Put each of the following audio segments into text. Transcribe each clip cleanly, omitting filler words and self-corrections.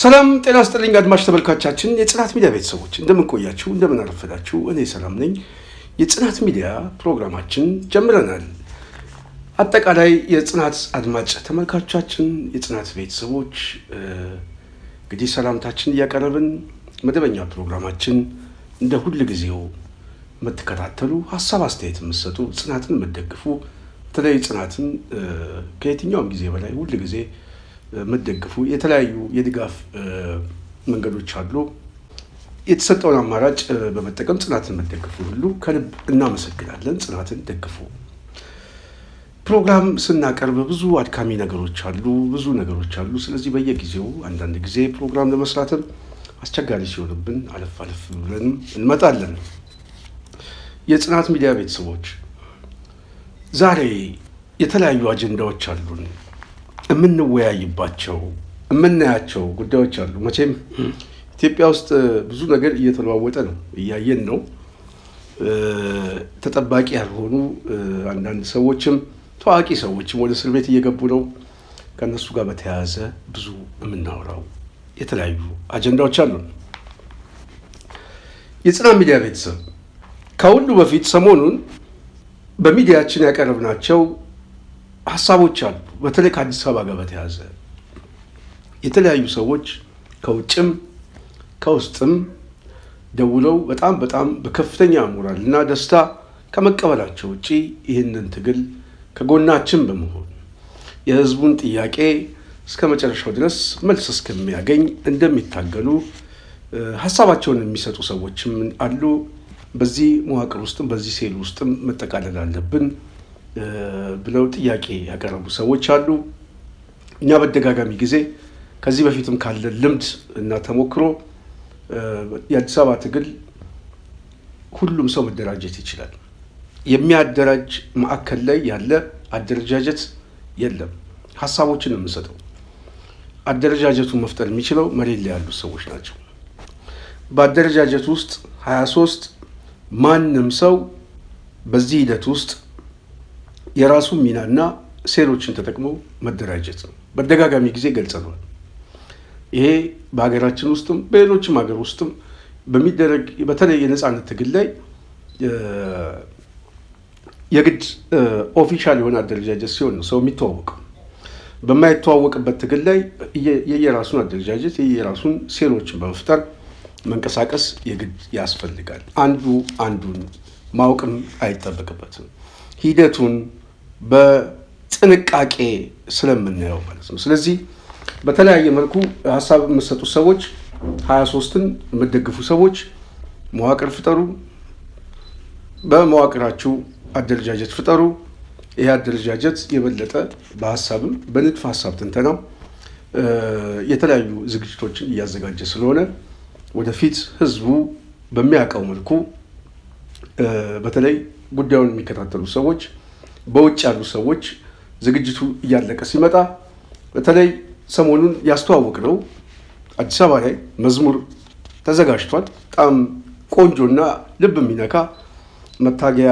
ሰላም ጤና ይስጥልኝ አድማጭ ተመልካቾቻችን የጽናት ሚዲያ ቤተሰቦች እንደምን ቆያችሁ እንደምን አረፈዳችሁ እኔ ሰላም ነኝ የጽናት ሚዲያ ፕሮግራማችን ጀምረናል አጠቃላይ የጽናት አድማጭ ተመልካቾቻችን የጽናት ቤተሰቦች እንግዲህ ሰላምታችን ያቀርብን መደበኛ ፕሮግራማችን እንደ ሁሉ ጊዜው መተከታተሉ ሐሳብ አስተያየት መስጠቱ ጽናትን መደግፉ ተለይ ጽናትን ከየትኛውም ጊዜ በላይ ሁሉ ጊዜ መደግፉ የተለያዩ የድጋፍ መንገዶች አሉ የተሰጠውን አማራጭ በመጠቀም ጽናትን መደግፉ ሁሉ ከልብ እናመሰግናለን ጽናትን ደግፉ ፕሮግራም ስናቀርብ ብዙ አድካሚ ነገሮች አሉ ስለዚህ በየጊዜው አንዳንድ ጊዜ ፕሮግራም ለመስራትም አስቸጋሪ ሲሆንብን አለፍ ብለን እንመጣለን የጽናት ሚዲያ ቤተሰቦች ዛሬ የተለያዩ አጀንዳዎች አሉን የምንወያይባቸው የምናያቸው ጉዳዮች አሉ መቼም ኢትዮጵያ ውስጥ ብዙ ነገር እየተለዋወጠ ነው እያየን ነው ተጠባቂ ያልሆኑ አንዳንድ ሰዎችም ታዋቂ ሰዎችም ወደ እስር ቤት እየገቡ ነው ከነሱ ጋር በተያያዘ ብዙ የምናወራው የተለያዩ አጀንዳዎች አሉ የጽናት ሚዲያ ቤተሰብ ከሁሉ በፊት ሰሞኑን በሚዲያችን ያቀረብናቸው ሐሳቦች አሉ በተለይ ከአዲስ አበባ ጋር በተያያዘ የተለያዩ ሰዎች ከውጭም ከውስጥም ደውለው በጣም በከፍተኛ ሞራልና ደስታ ከመቀበላቸው ውጪ ይህንን ትግል ከጎናችን በመሆን የህዝቡን ጥያቄ እስከ መጨረሻው ድረስ መልስ እስከሚያገኝ እንደሚታገሉ ሐሳባቸውን የሚሰጡ ሰዎችም አሉ በዚህ መዋቅር ውስጥም በዚህ ሴል ውስጥም መጠቃለል አለብን ብለው ጥያቄ ያቀረቡ ሰዎች አሉ እኛ በደጋጋሚ ጊዜ ከዚህ በፊትም ካለ ልምድ እና ተሞክሮ የአዲስ አበባ ትግል ሁሉም ሰው መደራጀት ይችላል የሚያደራጅ ማዕከል ላይ ያለ አደረጃጀት የለም ሐሳቦችን የምንሰጠው አደረጃጀቱን መፍጠር የሚችለው መሬት ላይ ያሉ ሰዎች ናቸው በአደረጃጀት ውስጥ 23 ማንም ሰው በዚህ ሂደት ውስጥ የራሱ ሚናና ሴሎችን ተጠቅሞ መደራጀት ነው በደጋጋሚ ጊዜ ገልጸናል ይሄ በሀገራችን ውስጥም በሌሎችም ሀገር ውስጥም በሚደረግ በተለይ የነጻነት ትግል ላይ የግድ ኦፊሻል የሆነ አደረጃጀት ሲሆን ነው ሰው የሚተዋወቀው በማይተዋወቅበት ትግል ላይ የየራሱን አደረጃጀት የየራሱን ሴሎችን በመፍጠር መንቀሳቀስ የግድ ያስፈልጋል አንዱን ማወቅም አይጠበቅበትም ሂደቱን በጥንቃቄ ስለምናየው ማለት ነው ስለዚህ በተለያየ መልኩ ሐሳብ የምትሰጡ ሰዎች 23ን የምትደግፉ ሰዎች መዋቅር ፍጠሩ በመዋቅራችሁ አደረጃጀት ፍጠሩ ይሄ አደረጃጀት የበለጠ በሐሳብም በንድፈ ሐሳብ ትንተናው የተለያዩ ዝግጅቶችን እያዘጋጀ ስለሆነ ወደፊት ህዝቡ በሚያውቀው መልኩ በተለይ ጉዳዩን የሚከታተሉ ሰዎች በውጭ ያሉ ሰዎች ዝግጅቱ እያለቀ ሲመጣ በተለይ ሰሞኑን ያስተዋወቅነው አዲስ አበባ ላይ መዝሙር ተዘጋጅቷል በጣም ቆንጆና ልብ የሚነካ መታገያ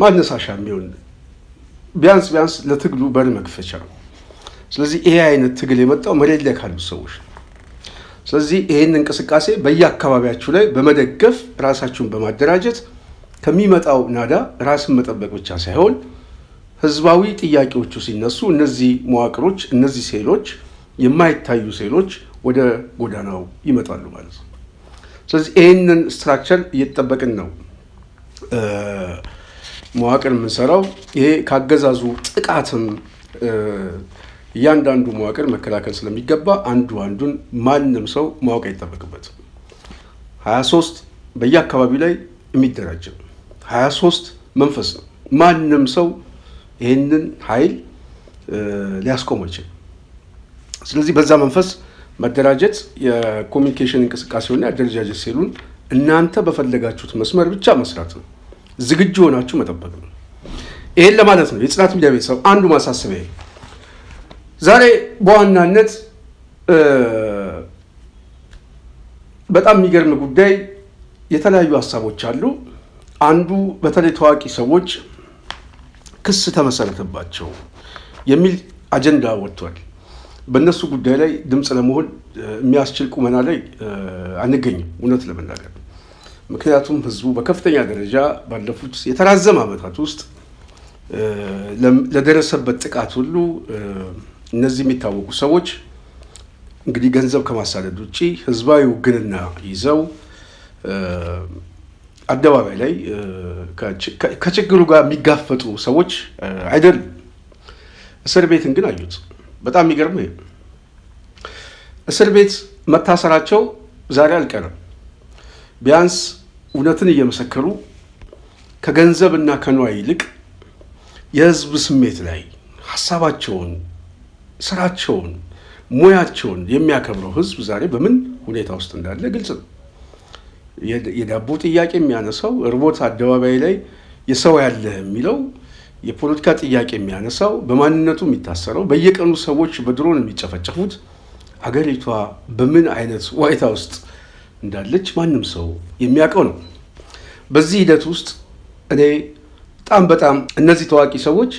ማነሳሻ የሚሆን ቢያንስ ለትግሉ በር መክፈቻ ነው ስለዚህ ይሄ አይነት ትግል የመጣው መሬት ላይ ካሉ ሰዎች ስለዚህ ይሄን እንቅስቃሴ በየአካባቢያችሁ ላይ በመደገፍ ራሳችሁን በማደራጀት ከሚመጣው ናዳ ራስን መጠበቅ ብቻ ሳይሆን ህዝባዊ ጥያቄዎቹ ሲነሱ እነዚህ መዋቅሮች እነዚህ ሴሎች የማይታዩ ሴሎች ወደ ጎዳናው ይመጣሉ ማለት ነው ስለዚህ ይሄንን ስትራክቸር እየተጠበቅን ነው መዋቅር የምንሰራው ይሄ ካገዛዙ ጥቃትም እያንዳንዱ መዋቅር መከላከል ስለሚገባ አንዱን ማንም ሰው ማወቅ አይጠበቅበትም 23 በየአካባቢው ላይ የሚደራጅ 23 መንፈስ ነው ማንም ሰው ይህንን ኃይል ሊያስቆመው ይችላል ስለዚህ በዛ መንፈስ መደራጀት የኮሚኒኬሽን እንቅስቃሴውና የአደረጃጀት ሴሉን እናንተ በፈለጋችሁት መስመር ብቻ መስራት ነው ዝግጁ ሆናችሁ መጠበቅ ነው ይሄን ለማለት ነው የጽናት ሚዲያ ቤተሰብ አንዱ ማሳሰቢያ ዛሬ በዋናነት በጣም የሚገርም ጉዳይ የተለያዩ ሐሳቦች አሉ አንዱ በተለይ ታዋቂ ሰዎች ክስ ተመሰረተባቸው የሚል አጀንዳ ወጥቷል በእነሱ ጉዳይ ላይ ድምፅ ለመሆን የሚያስችል ቁመና ላይ አንገኝም እውነት ለመናገር። ምክንያቱም ህዝቡ በከፍተኛ ደረጃ ባለፉት የተራዘመ ዓመታት ውስጥ ለደረሰበት ጥቃት ሁሉ እነዚህ የሚታወቁ ሰዎች እንግዲህ ገንዘብ ከማሳደድ ውጪ ህዝባዊ ውግንና ይዘው አደባባይ ላይ ከችግሩ ጋር የሚጋፈጡ ሰዎች አይደሉም። እስር ቤትን ግን አዩት። በጣም የሚገርመው ይሄ እስር ቤት መታሰራቸው ዛሬ አልቀረም። ቢያንስ እውነትን እየመሰከሩ ከገንዘብና ከንዋይ ይልቅ የህዝብ ስሜት ላይ ሀሳባቸውን፣ ስራቸውን፣ ሙያቸውን የሚያከብረው ህዝብ ዛሬ በምን ሁኔታ ውስጥ እንዳለ ግልጽ ነው። የዳቦ ጥያቄ የሚያነሳው እርቦት አደባባይ ላይ የሰው ያለ የሚለው የፖለቲካ ጥያቄ የሚያነሳው በማንነቱ የሚታሰረው በየቀኑ ሰዎች በድሮን የሚጨፈጨፉት አገሪቷ በምን አይነት ዋይታ ውስጥ እንዳለች ማንም ሰው የሚያውቀው ነው። በዚህ ሂደት ውስጥ እኔ በጣም እነዚህ ታዋቂ ሰዎች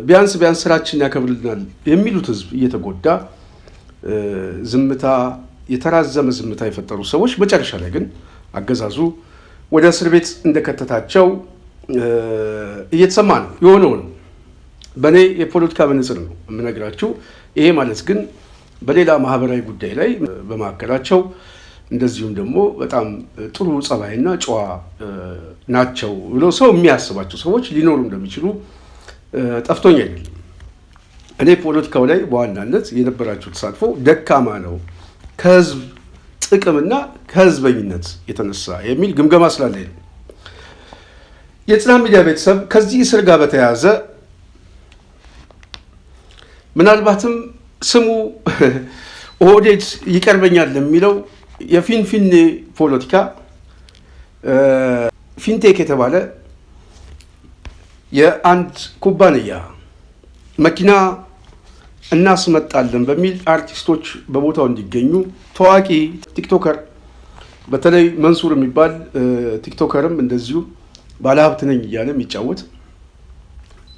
ቢያንስ ስራችን ያከብርልናል የሚሉት ህዝብ እየተጎዳ ዝምታ፣ የተራዘመ ዝምታ የፈጠሩ ሰዎች መጨረሻ ላይ ግን አገዛዙ ወደ እስር ቤት እንደከተታቸው እየተሰማ ነው የሆነው ነው። በእኔ የፖለቲካ መነጽር ነው የምነግራችሁ። ይሄ ማለት ግን በሌላ ማህበራዊ ጉዳይ ላይ በማዕከላቸው እንደዚሁም ደግሞ በጣም ጥሩ ጸባይና ጨዋ ናቸው ብሎ ሰው የሚያስባቸው ሰዎች ሊኖሩ እንደሚችሉ ጠፍቶኝ አይደለም። እኔ ፖለቲካው ላይ በዋናነት የነበራቸው ተሳትፎ ደካማ ነው ከህዝብ ጥቅምና ከህዝበኝነት የተነሳ የሚል ግምገማ ስላለኝ ነው። የጽናት ሚዲያ ቤተሰብ ከዚህ እስር ጋር በተያያዘ ምናልባትም ስሙ ኦህዴድ ይቀርበኛል የሚለው የፊንፊኔ ፖለቲካ ፊንቴክ የተባለ የአንድ ኩባንያ መኪና እናስመጣለን በሚል አርቲስቶች በቦታው እንዲገኙ ታዋቂ ቲክቶከር በተለይ መንሱር የሚባል ቲክቶከርም እንደዚሁ ባለሀብት ነኝ እያለ የሚጫወት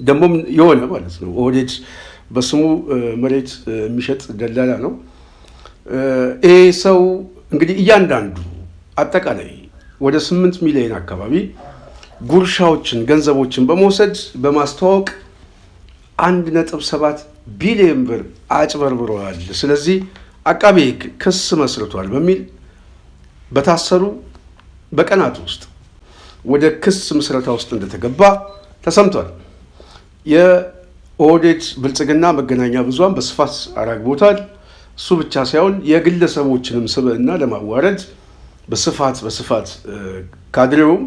ደግሞም የሆነ ማለት ነው ኦህዴድ በስሙ መሬት የሚሸጥ ደላላ ነው። ይሄ ሰው እንግዲህ እያንዳንዱ አጠቃላይ ወደ 8 ሚሊዮን አካባቢ ጉርሻዎችን፣ ገንዘቦችን በመውሰድ በማስተዋወቅ 1.7 ቢሊዮን ብር አጭበርብረዋል። ስለዚህ አቃቤ ሕግ ክስ መስርቷል በሚል በታሰሩ በቀናት ውስጥ ወደ ክስ ምስረታ ውስጥ እንደተገባ ተሰምቷል። የኦህዴድ ብልጽግና መገናኛ ብዙሃን በስፋት አራግቦታል። እሱ ብቻ ሳይሆን የግለሰቦችንም ስብዕና ለማዋረድ በስፋት ካድሬውም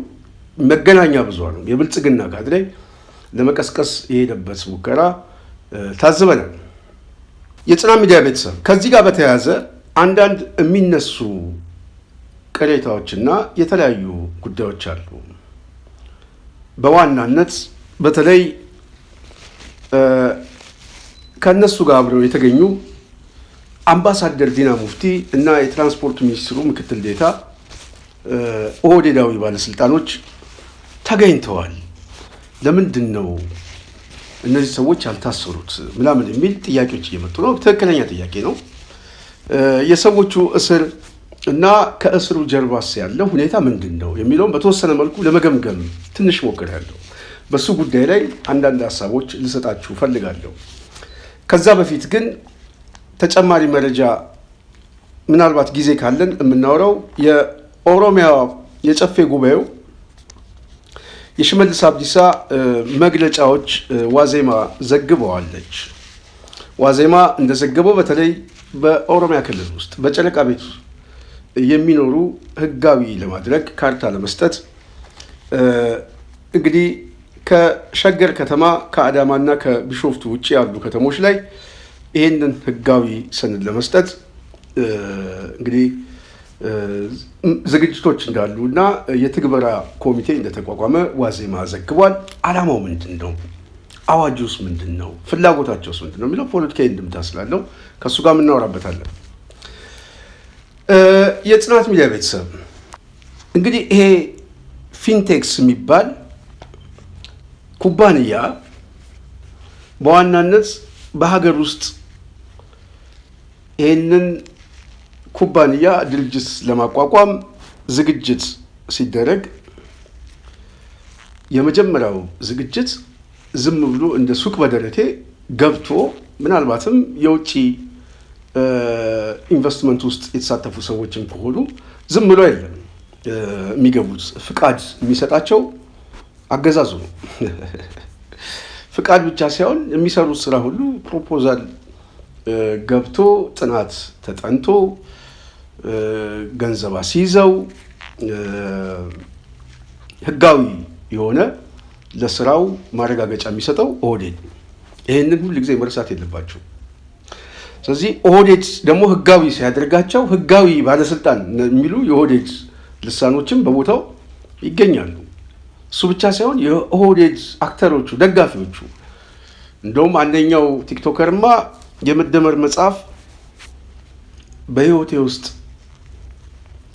መገናኛ ብዙሃንም የብልጽግና ካድሬ ለመቀስቀስ የሄደበት ሙከራ ታዝበናል። የጽናት ሚዲያ ቤተሰብ ከዚህ ጋር በተያያዘ አንዳንድ የሚነሱ ቅሬታዎችና የተለያዩ ጉዳዮች አሉ። በዋናነት በተለይ ከነሱ ጋር አብረው የተገኙ አምባሳደር ዲና ሙፍቲ እና የትራንስፖርት ሚኒስትሩ ምክትል ዴኤታ ኦህዴዳዊ ባለስልጣኖች ተገኝተዋል። ለምንድን ነው እነዚህ ሰዎች ያልታሰሩት ምናምን የሚል ጥያቄዎች እየመጡ ነው። ትክክለኛ ጥያቄ ነው። የሰዎቹ እስር እና ከእስሩ ጀርባስ ያለው ሁኔታ ምንድን ነው የሚለውን በተወሰነ መልኩ ለመገምገም ትንሽ ሞክሬያለሁ። በሱ ጉዳይ ላይ አንዳንድ ሀሳቦች ልሰጣችሁ ፈልጋለሁ። ከዛ በፊት ግን ተጨማሪ መረጃ ምናልባት ጊዜ ካለን የምናወራው የኦሮሚያ የጨፌ ጉባኤው የሽመልስ አብዲሳ መግለጫዎች ዋዜማ ዘግበዋለች። ዋዜማ እንደዘገበው በተለይ በኦሮሚያ ክልል ውስጥ በጨለቃ ቤት የሚኖሩ ህጋዊ ለማድረግ ካርታ ለመስጠት እንግዲህ ከሸገር ከተማ ከአዳማና ከቢሾፍቱ ውጭ ያሉ ከተሞች ላይ ይህንን ህጋዊ ሰነድ ለመስጠት እንግዲህ ዝግጅቶች እንዳሉ እና የትግበራ ኮሚቴ እንደተቋቋመ ዋዜማ ዘግቧል። ዓላማው ምንድን ነው? አዋጁስ ምንድን ነው? ፍላጎታቸውስ ምንድን ነው የሚለው ፖለቲካዊ እንድምታ ስላለው ከእሱ ጋር የምናወራበታለን። የጽናት ሚዲያ ቤተሰብ እንግዲህ ይሄ ፊንቴክስ የሚባል ኩባንያ በዋናነት በሀገር ውስጥ ይህንን ኩባንያ ድርጅት ለማቋቋም ዝግጅት ሲደረግ የመጀመሪያው ዝግጅት ዝም ብሎ እንደ ሱቅ በደረቴ ገብቶ ምናልባትም የውጭ ኢንቨስትመንት ውስጥ የተሳተፉ ሰዎችም ከሆኑ ዝም ብሎ አይደለም የሚገቡት። ፍቃድ የሚሰጣቸው አገዛዙ ነው። ፍቃድ ብቻ ሳይሆን የሚሰሩት ስራ ሁሉ ፕሮፖዛል ገብቶ ጥናት ተጠንቶ ገንዘብ አስይዘው ህጋዊ የሆነ ለስራው ማረጋገጫ የሚሰጠው ኦህዴድ። ይህንን ሁሉ ጊዜ መርሳት የለባቸው። ስለዚህ ኦህዴድ ደግሞ ህጋዊ ሲያደርጋቸው ህጋዊ ባለስልጣን የሚሉ የኦህዴድ ልሳኖችም በቦታው ይገኛሉ። እሱ ብቻ ሳይሆን የኦህዴድ አክተሮቹ፣ ደጋፊዎቹ እንደውም አንደኛው ቲክቶከርማ የመደመር መጽሐፍ በህይወቴ ውስጥ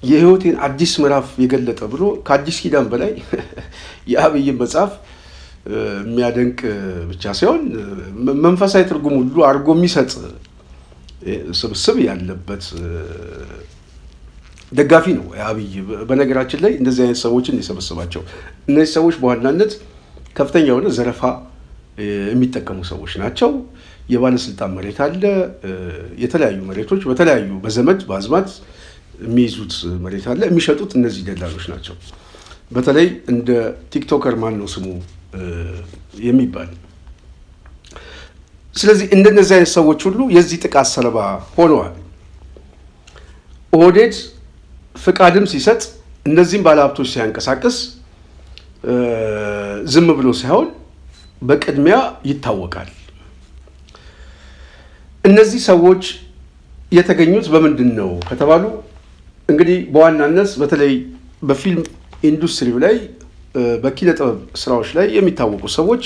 የህይወቴን አዲስ ምዕራፍ የገለጠ ብሎ ከአዲስ ኪዳን በላይ የአብይን መጽሐፍ የሚያደንቅ ብቻ ሳይሆን መንፈሳዊ ትርጉም ሁሉ አድርጎ የሚሰጥ ስብስብ ያለበት ደጋፊ ነው የአብይ። በነገራችን ላይ እንደዚህ አይነት ሰዎችን የሰበሰባቸው እነዚህ ሰዎች በዋናነት ከፍተኛ የሆነ ዘረፋ የሚጠቀሙ ሰዎች ናቸው። የባለስልጣን መሬት አለ፣ የተለያዩ መሬቶች በተለያዩ በዘመድ በአዝማድ የሚይዙት መሬት አለ። የሚሸጡት እነዚህ ደላሎች ናቸው። በተለይ እንደ ቲክቶከር ማን ነው ስሙ የሚባል። ስለዚህ እንደነዚህ አይነት ሰዎች ሁሉ የዚህ ጥቃት ሰለባ ሆነዋል። ኦህዴድ ፍቃድም ሲሰጥ እነዚህም ባለሀብቶች ሲያንቀሳቅስ ዝም ብሎ ሳይሆን በቅድሚያ ይታወቃል። እነዚህ ሰዎች የተገኙት በምንድን ነው ከተባሉ እንግዲህ በዋናነት በተለይ በፊልም ኢንዱስትሪው ላይ በኪነ ጥበብ ስራዎች ላይ የሚታወቁ ሰዎች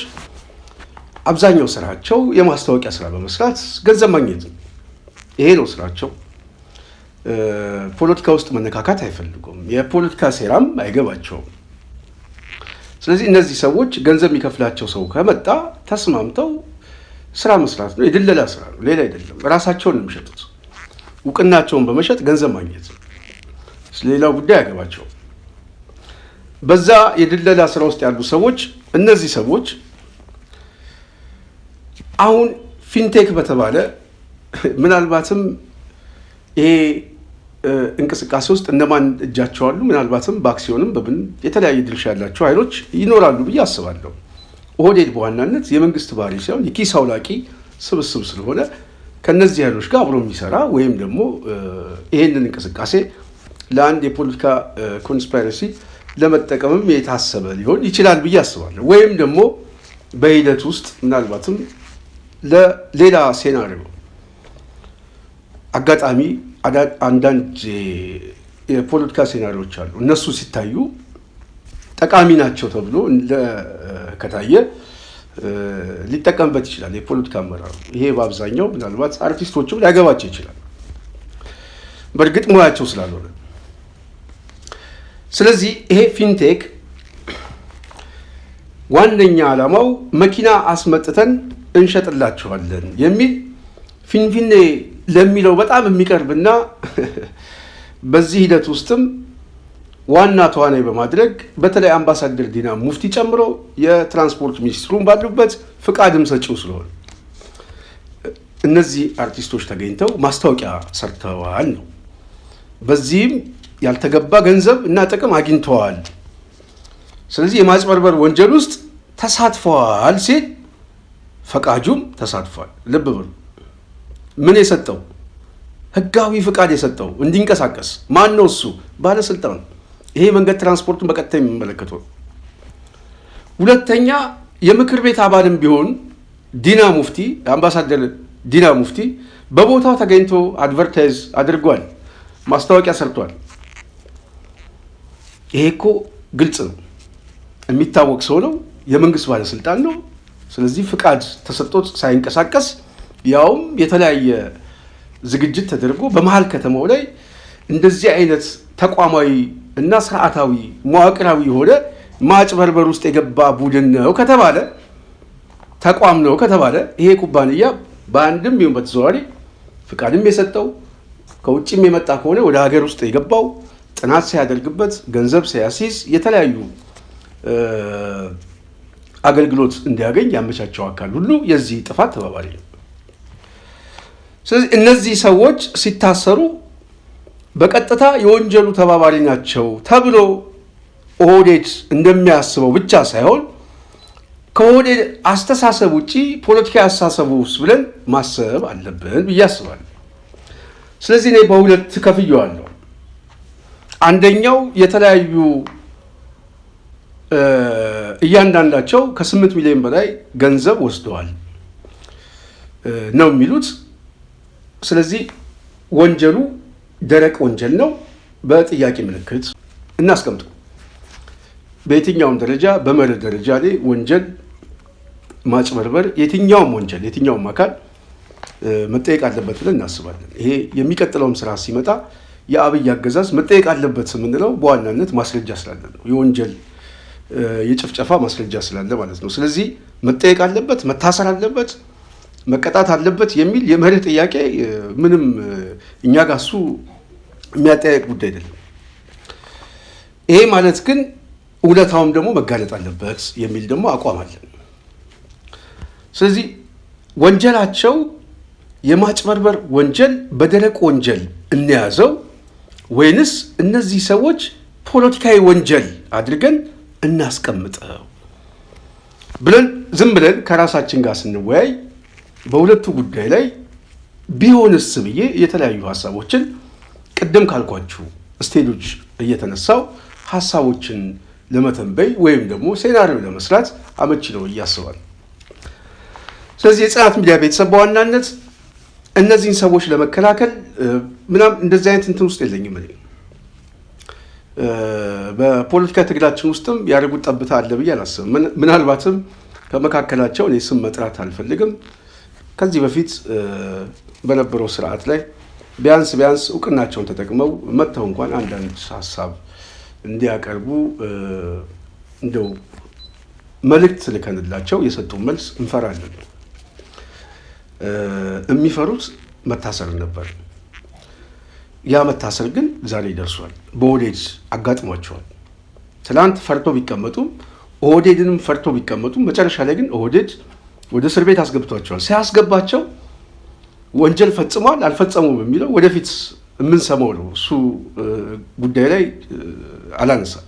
አብዛኛው ስራቸው የማስታወቂያ ስራ በመስራት ገንዘብ ማግኘት ነው። ይሄ ነው ስራቸው። ፖለቲካ ውስጥ መነካካት አይፈልጉም። የፖለቲካ ሴራም አይገባቸውም። ስለዚህ እነዚህ ሰዎች ገንዘብ የሚከፍላቸው ሰው ከመጣ ተስማምተው ስራ መስራት ነው። የድለላ ስራ ነው፣ ሌላ አይደለም። ራሳቸውን ነው የሚሸጡት። እውቅናቸውን በመሸጥ ገንዘብ ማግኘት ነው። ሌላው ጉዳይ አይገባቸውም። በዛ የድለላ ስራ ውስጥ ያሉ ሰዎች እነዚህ ሰዎች አሁን ፊንቴክ በተባለ ምናልባትም ይሄ እንቅስቃሴ ውስጥ እነማን እጃቸው አሉ? ምናልባትም በአክሲዮንም በምን የተለያየ ድርሻ ያላቸው ኃይሎች ይኖራሉ ብዬ አስባለሁ። ኦህዴድ በዋናነት የመንግስት ባህሪ ሳይሆን የኪስ አውላቂ ስብስብ ስለሆነ ከነዚህ ኃይሎች ጋር አብሮ የሚሰራ ወይም ደግሞ ይሄንን እንቅስቃሴ ለአንድ የፖለቲካ ኮንስፓይረሲ ለመጠቀምም የታሰበ ሊሆን ይችላል ብዬ አስባለሁ። ወይም ደግሞ በሂደት ውስጥ ምናልባትም ለሌላ ሴናሪዮ አጋጣሚ አንዳንድ የፖለቲካ ሴናሪዎች አሉ። እነሱ ሲታዩ ጠቃሚ ናቸው ተብሎ ከታየ ሊጠቀምበት ይችላል የፖለቲካ አመራሩ። ይሄ በአብዛኛው ምናልባት አርቲስቶችም ሊያገባቸው ይችላል፣ በእርግጥ ሙያቸው ስላልሆነ። ስለዚህ ይሄ ፊንቴክ ዋነኛ ዓላማው መኪና አስመጥተን እንሸጥላቸዋለን የሚል ፊንፊኔ ለሚለው በጣም የሚቀርብና በዚህ ሂደት ውስጥም ዋና ተዋናይ በማድረግ በተለይ አምባሳደር ዲና ሙፍቲ ጨምሮ የትራንስፖርት ሚኒስትሩን ባሉበት ፍቃድም ሰጪው ስለሆነ እነዚህ አርቲስቶች ተገኝተው ማስታወቂያ ሰርተዋል ነው። በዚህም ያልተገባ ገንዘብ እና ጥቅም አግኝተዋል። ስለዚህ የማጭበርበር ወንጀል ውስጥ ተሳትፈዋል ሲል ፈቃጁም ተሳትፏል። ልብ በሉ። ምን የሰጠው? ህጋዊ ፍቃድ የሰጠው እንዲንቀሳቀስ ማን ነው? እሱ ባለስልጣን። ይሄ መንገድ ትራንስፖርቱን በቀጥታ የሚመለከተው። ሁለተኛ የምክር ቤት አባልም ቢሆን ዲና ሙፍቲ፣ አምባሳደር ዲና ሙፍቲ በቦታው ተገኝቶ አድቨርታይዝ አድርጓል፣ ማስታወቂያ ሰርቷል። ይሄ እኮ ግልጽ ነው፣ የሚታወቅ ሰው ነው፣ የመንግስት ባለስልጣን ነው። ስለዚህ ፍቃድ ተሰጥቶት ሳይንቀሳቀስ ያውም የተለያየ ዝግጅት ተደርጎ በመሀል ከተማው ላይ እንደዚህ አይነት ተቋማዊ እና ስርዓታዊ መዋቅራዊ የሆነ ማጭበርበር ውስጥ የገባ ቡድን ነው ከተባለ፣ ተቋም ነው ከተባለ ይሄ ኩባንያ በአንድም ቢሆን በተዘዋዋሪ ፍቃድም የሰጠው ከውጭም የመጣ ከሆነ ወደ ሀገር ውስጥ የገባው ጥናት ሲያደርግበት ገንዘብ ሲያሲዝ የተለያዩ አገልግሎት እንዲያገኝ ያመቻቸው አካል ሁሉ የዚህ ጥፋት ተባባሪ ነው። ስለዚህ እነዚህ ሰዎች ሲታሰሩ በቀጥታ የወንጀሉ ተባባሪ ናቸው ተብሎ ኦህዴድ እንደሚያስበው ብቻ ሳይሆን ከኦህዴድ አስተሳሰብ ውጪ ፖለቲካዊ አስተሳሰብ ውስጥ ብለን ማሰብ አለብን ብዬ አስባለሁ። ስለዚህ እኔ በሁለት ከፍዬዋለሁ። አንደኛው የተለያዩ እያንዳንዳቸው ከ8 ሚሊዮን በላይ ገንዘብ ወስደዋል ነው የሚሉት። ስለዚህ ወንጀሉ ደረቅ ወንጀል ነው፣ በጥያቄ ምልክት እናስቀምጡ። በየትኛውም ደረጃ በመርህ ደረጃ ላይ ወንጀል ማጭበርበር፣ የትኛውም ወንጀል የትኛውም አካል መጠየቅ አለበት ብለን እናስባለን። ይሄ የሚቀጥለውም ስራ ሲመጣ የአብይ አገዛዝ መጠየቅ አለበት የምንለው በዋናነት ማስረጃ ስላለ ነው። የወንጀል የጭፍጨፋ ማስረጃ ስላለ ማለት ነው። ስለዚህ መጠየቅ አለበት፣ መታሰር አለበት፣ መቀጣት አለበት የሚል የመርህ ጥያቄ ምንም እኛ ጋር እሱ የሚያጠያየቅ ጉዳይ አይደለም። ይሄ ማለት ግን እውነታውም ደግሞ መጋለጥ አለበት የሚል ደግሞ አቋም አለን። ስለዚህ ወንጀላቸው የማጭበርበር ወንጀል በደረቅ ወንጀል እንያዘው ወይንስ እነዚህ ሰዎች ፖለቲካዊ ወንጀል አድርገን እናስቀምጠው ብለን ዝም ብለን ከራሳችን ጋር ስንወያይ በሁለቱ ጉዳይ ላይ ቢሆንስ ብዬ የተለያዩ ሀሳቦችን ቅድም ካልኳችሁ ስቴጆች እየተነሳው ሀሳቦችን ለመተንበይ ወይም ደግሞ ሴናሪዮ ለመስራት አመቺ ነው እያስባል። ስለዚህ የጽናት ሚዲያ ቤተሰብ በዋናነት እነዚህን ሰዎች ለመከላከል ምናምን እንደዚህ አይነት እንትን ውስጥ የለኝም። እኔ በፖለቲካ ትግላችን ውስጥም ያደረጉት ጠብታ አለ ብዬ አላስብም። ምናልባትም ከመካከላቸው እኔ ስም መጥራት አልፈልግም። ከዚህ በፊት በነበረው ስርዓት ላይ ቢያንስ እውቅናቸውን ተጠቅመው መጥተው እንኳን አንዳንድ ሀሳብ እንዲያቀርቡ እንደው መልእክት ልከንላቸው የሰጡን መልስ እንፈራለን። የሚፈሩት መታሰር ነበር። ያ መታሰር ግን ዛሬ ይደርሷል። በኦህዴድ አጋጥሟቸዋል። ትላንት ፈርቶ ቢቀመጡም ኦህዴድንም ፈርቶ ቢቀመጡም መጨረሻ ላይ ግን ኦህዴድ ወደ እስር ቤት አስገብቷቸዋል። ሲያስገባቸው ወንጀል ፈጽሟል አልፈጸሙም የሚለው ወደፊት የምንሰማው ነው። እሱ ጉዳይ ላይ አላነሳም።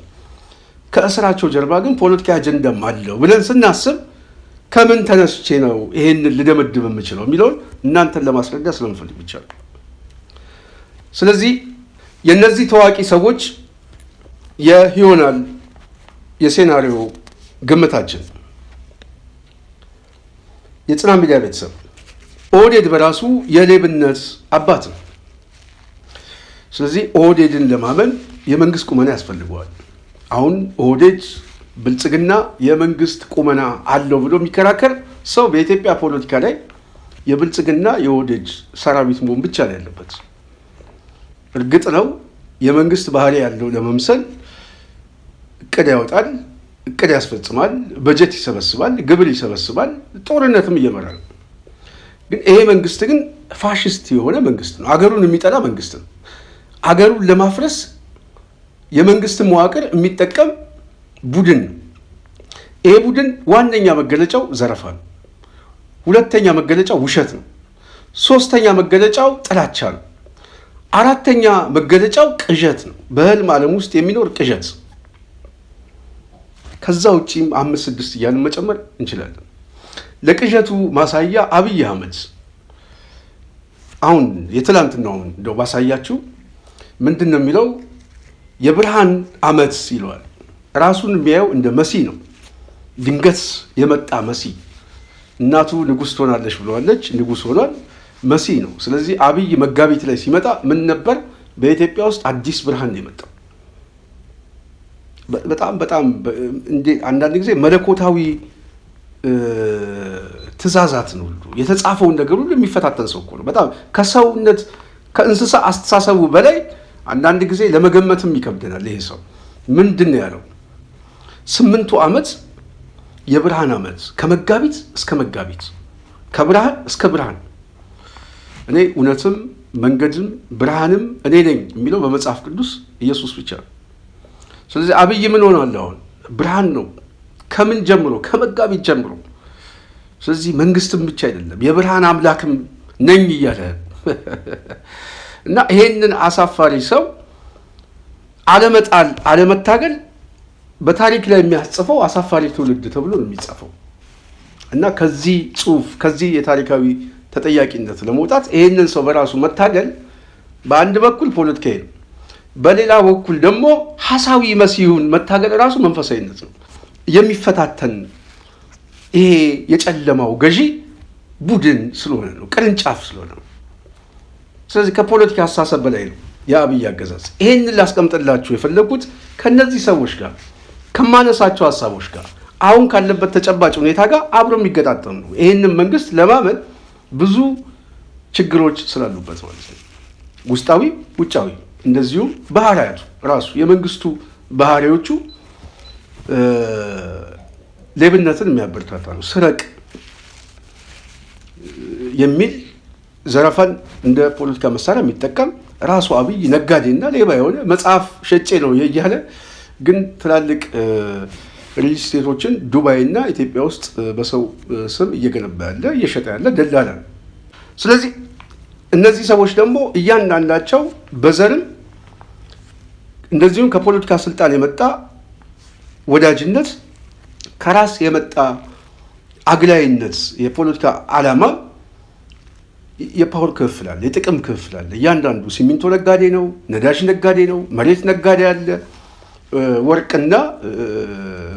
ከእስራቸው ጀርባ ግን ፖለቲካ አጀንዳም አለው ብለን ስናስብ ከምን ተነስቼ ነው ይሄንን ልደመድብ የምችለው የሚለውን እናንተን ለማስረዳት ስለምፈልግ ብቻ ነው። ስለዚህ የነዚህ ታዋቂ ሰዎች ይሆናል የሴናሪዮ ግምታችን። የጽናት ሚዲያ ቤተሰብ ኦህዴድ በራሱ የሌብነት አባት ነው። ስለዚህ ኦህዴድን ለማመን የመንግስት ቁመና ያስፈልገዋል። አሁን ኦህዴድ ብልጽግና የመንግስት ቁመና አለው ብሎ የሚከራከር ሰው በኢትዮጵያ ፖለቲካ ላይ የብልጽግና የኦህዴድ ሰራዊት መሆን ብቻ ነው ያለበት። እርግጥ ነው የመንግስት ባህሪ ያለው ለመምሰል እቅድ ያወጣል፣ እቅድ ያስፈጽማል፣ በጀት ይሰበስባል፣ ግብር ይሰበስባል፣ ጦርነትም እየመራ ነው። ግን ይሄ መንግስት ግን ፋሽስት የሆነ መንግስት ነው። አገሩን የሚጠላ መንግስት ነው። አገሩን ለማፍረስ የመንግስት መዋቅር የሚጠቀም ቡድን ነው። ይሄ ቡድን ዋነኛ መገለጫው ዘረፋ ነው። ሁለተኛ መገለጫው ውሸት ነው። ሶስተኛ መገለጫው ጥላቻ ነው። አራተኛ መገለጫው ቅዠት ነው። በህልም ዓለም ውስጥ የሚኖር ቅዠት። ከዛ ውጪም 5-6 እያልን መጨመር እንችላለን። ለቅዠቱ ማሳያ አብይ አህመድ አሁን የትላንትናውን እንደው ባሳያችሁ ምንድን ነው የሚለው? የብርሃን ዓመት ይለዋል። ራሱን የሚያየው እንደ መሲ ነው። ድንገት የመጣ መሲ። እናቱ ንጉሥ ትሆናለች ብለዋለች። ንጉሥ ሆኗል። መሲ ነው። ስለዚህ አብይ መጋቢት ላይ ሲመጣ ምን ነበር? በኢትዮጵያ ውስጥ አዲስ ብርሃን ነው የመጣው። በጣም አንዳንድ ጊዜ መለኮታዊ ትእዛዛት ነው ሁሉ የተጻፈውን ነገር ሁሉ የሚፈታተን ሰው እኮ ነው። በጣም ከሰውነት ከእንስሳ አስተሳሰቡ በላይ አንዳንድ ጊዜ ለመገመትም ይከብደናል። ይሄ ሰው ምንድን ነው ያለው? 8ቱ ዓመት የብርሃን ዓመት፣ ከመጋቢት እስከ መጋቢት፣ ከብርሃን እስከ ብርሃን። እኔ እውነትም መንገድም ብርሃንም እኔ ነኝ የሚለው በመጽሐፍ ቅዱስ ኢየሱስ ብቻ ነው። ስለዚህ አብይ ምን ሆኗል? አሁን ብርሃን ነው። ከምን ጀምሮ? ከመጋቢት ጀምሮ። ስለዚህ መንግስትም ብቻ አይደለም የብርሃን አምላክም ነኝ እያለ እና ይሄንን አሳፋሪ ሰው አለመጣል አለመታገል በታሪክ ላይ የሚያጽፈው አሳፋሪ ትውልድ ተብሎ ነው የሚጻፈው። እና ከዚህ ጽሁፍ ከዚህ የታሪካዊ ተጠያቂነት ለመውጣት ይሄንን ሰው በራሱ መታገል በአንድ በኩል ፖለቲካዊ ነው፣ በሌላ በኩል ደግሞ ሐሳዊ መሲሁን መታገል ራሱ መንፈሳዊነት ነው። የሚፈታተን ይሄ የጨለማው ገዢ ቡድን ስለሆነ ነው፣ ቅርንጫፍ ስለሆነ ነው። ስለዚህ ከፖለቲካ አስተሳሰብ በላይ ነው የአብይ አገዛዝ። ይሄንን ላስቀምጥላችሁ የፈለኩት ከነዚህ ሰዎች ጋር ከማነሳቸው ሀሳቦች ጋር አሁን ካለበት ተጨባጭ ሁኔታ ጋር አብሮ የሚገጣጠም ነው። ይሄንን መንግስት ለማመን ብዙ ችግሮች ስላሉበት ማለት ነው። ውስጣዊ፣ ውጫዊ፣ እንደዚሁም ባህሪያቱ ራሱ የመንግስቱ ባህሪዎቹ ሌብነትን የሚያበረታታ ነው። ስረቅ የሚል ዘረፋን እንደ ፖለቲካ መሳሪያ የሚጠቀም ራሱ አብይ ነጋዴና ሌባ የሆነ መጽሐፍ ሸጬ ነው እያለ ግን ትላልቅ ሪል ስቴቶችን ዱባይና ኢትዮጵያ ውስጥ በሰው ስም እየገነባ ያለ እየሸጠ ያለ ደላላ ነው። ስለዚህ እነዚህ ሰዎች ደግሞ እያንዳንዳቸው በዘርም እንደዚሁም ከፖለቲካ ስልጣን የመጣ ወዳጅነት ከራስ የመጣ አግላይነት የፖለቲካ ዓላማ የፓወር ክፍል አለ፣ የጥቅም ክፍል አለ። እያንዳንዱ ሲሚንቶ ነጋዴ ነው፣ ነዳጅ ነጋዴ ነው፣ መሬት ነጋዴ አለ፣ ወርቅና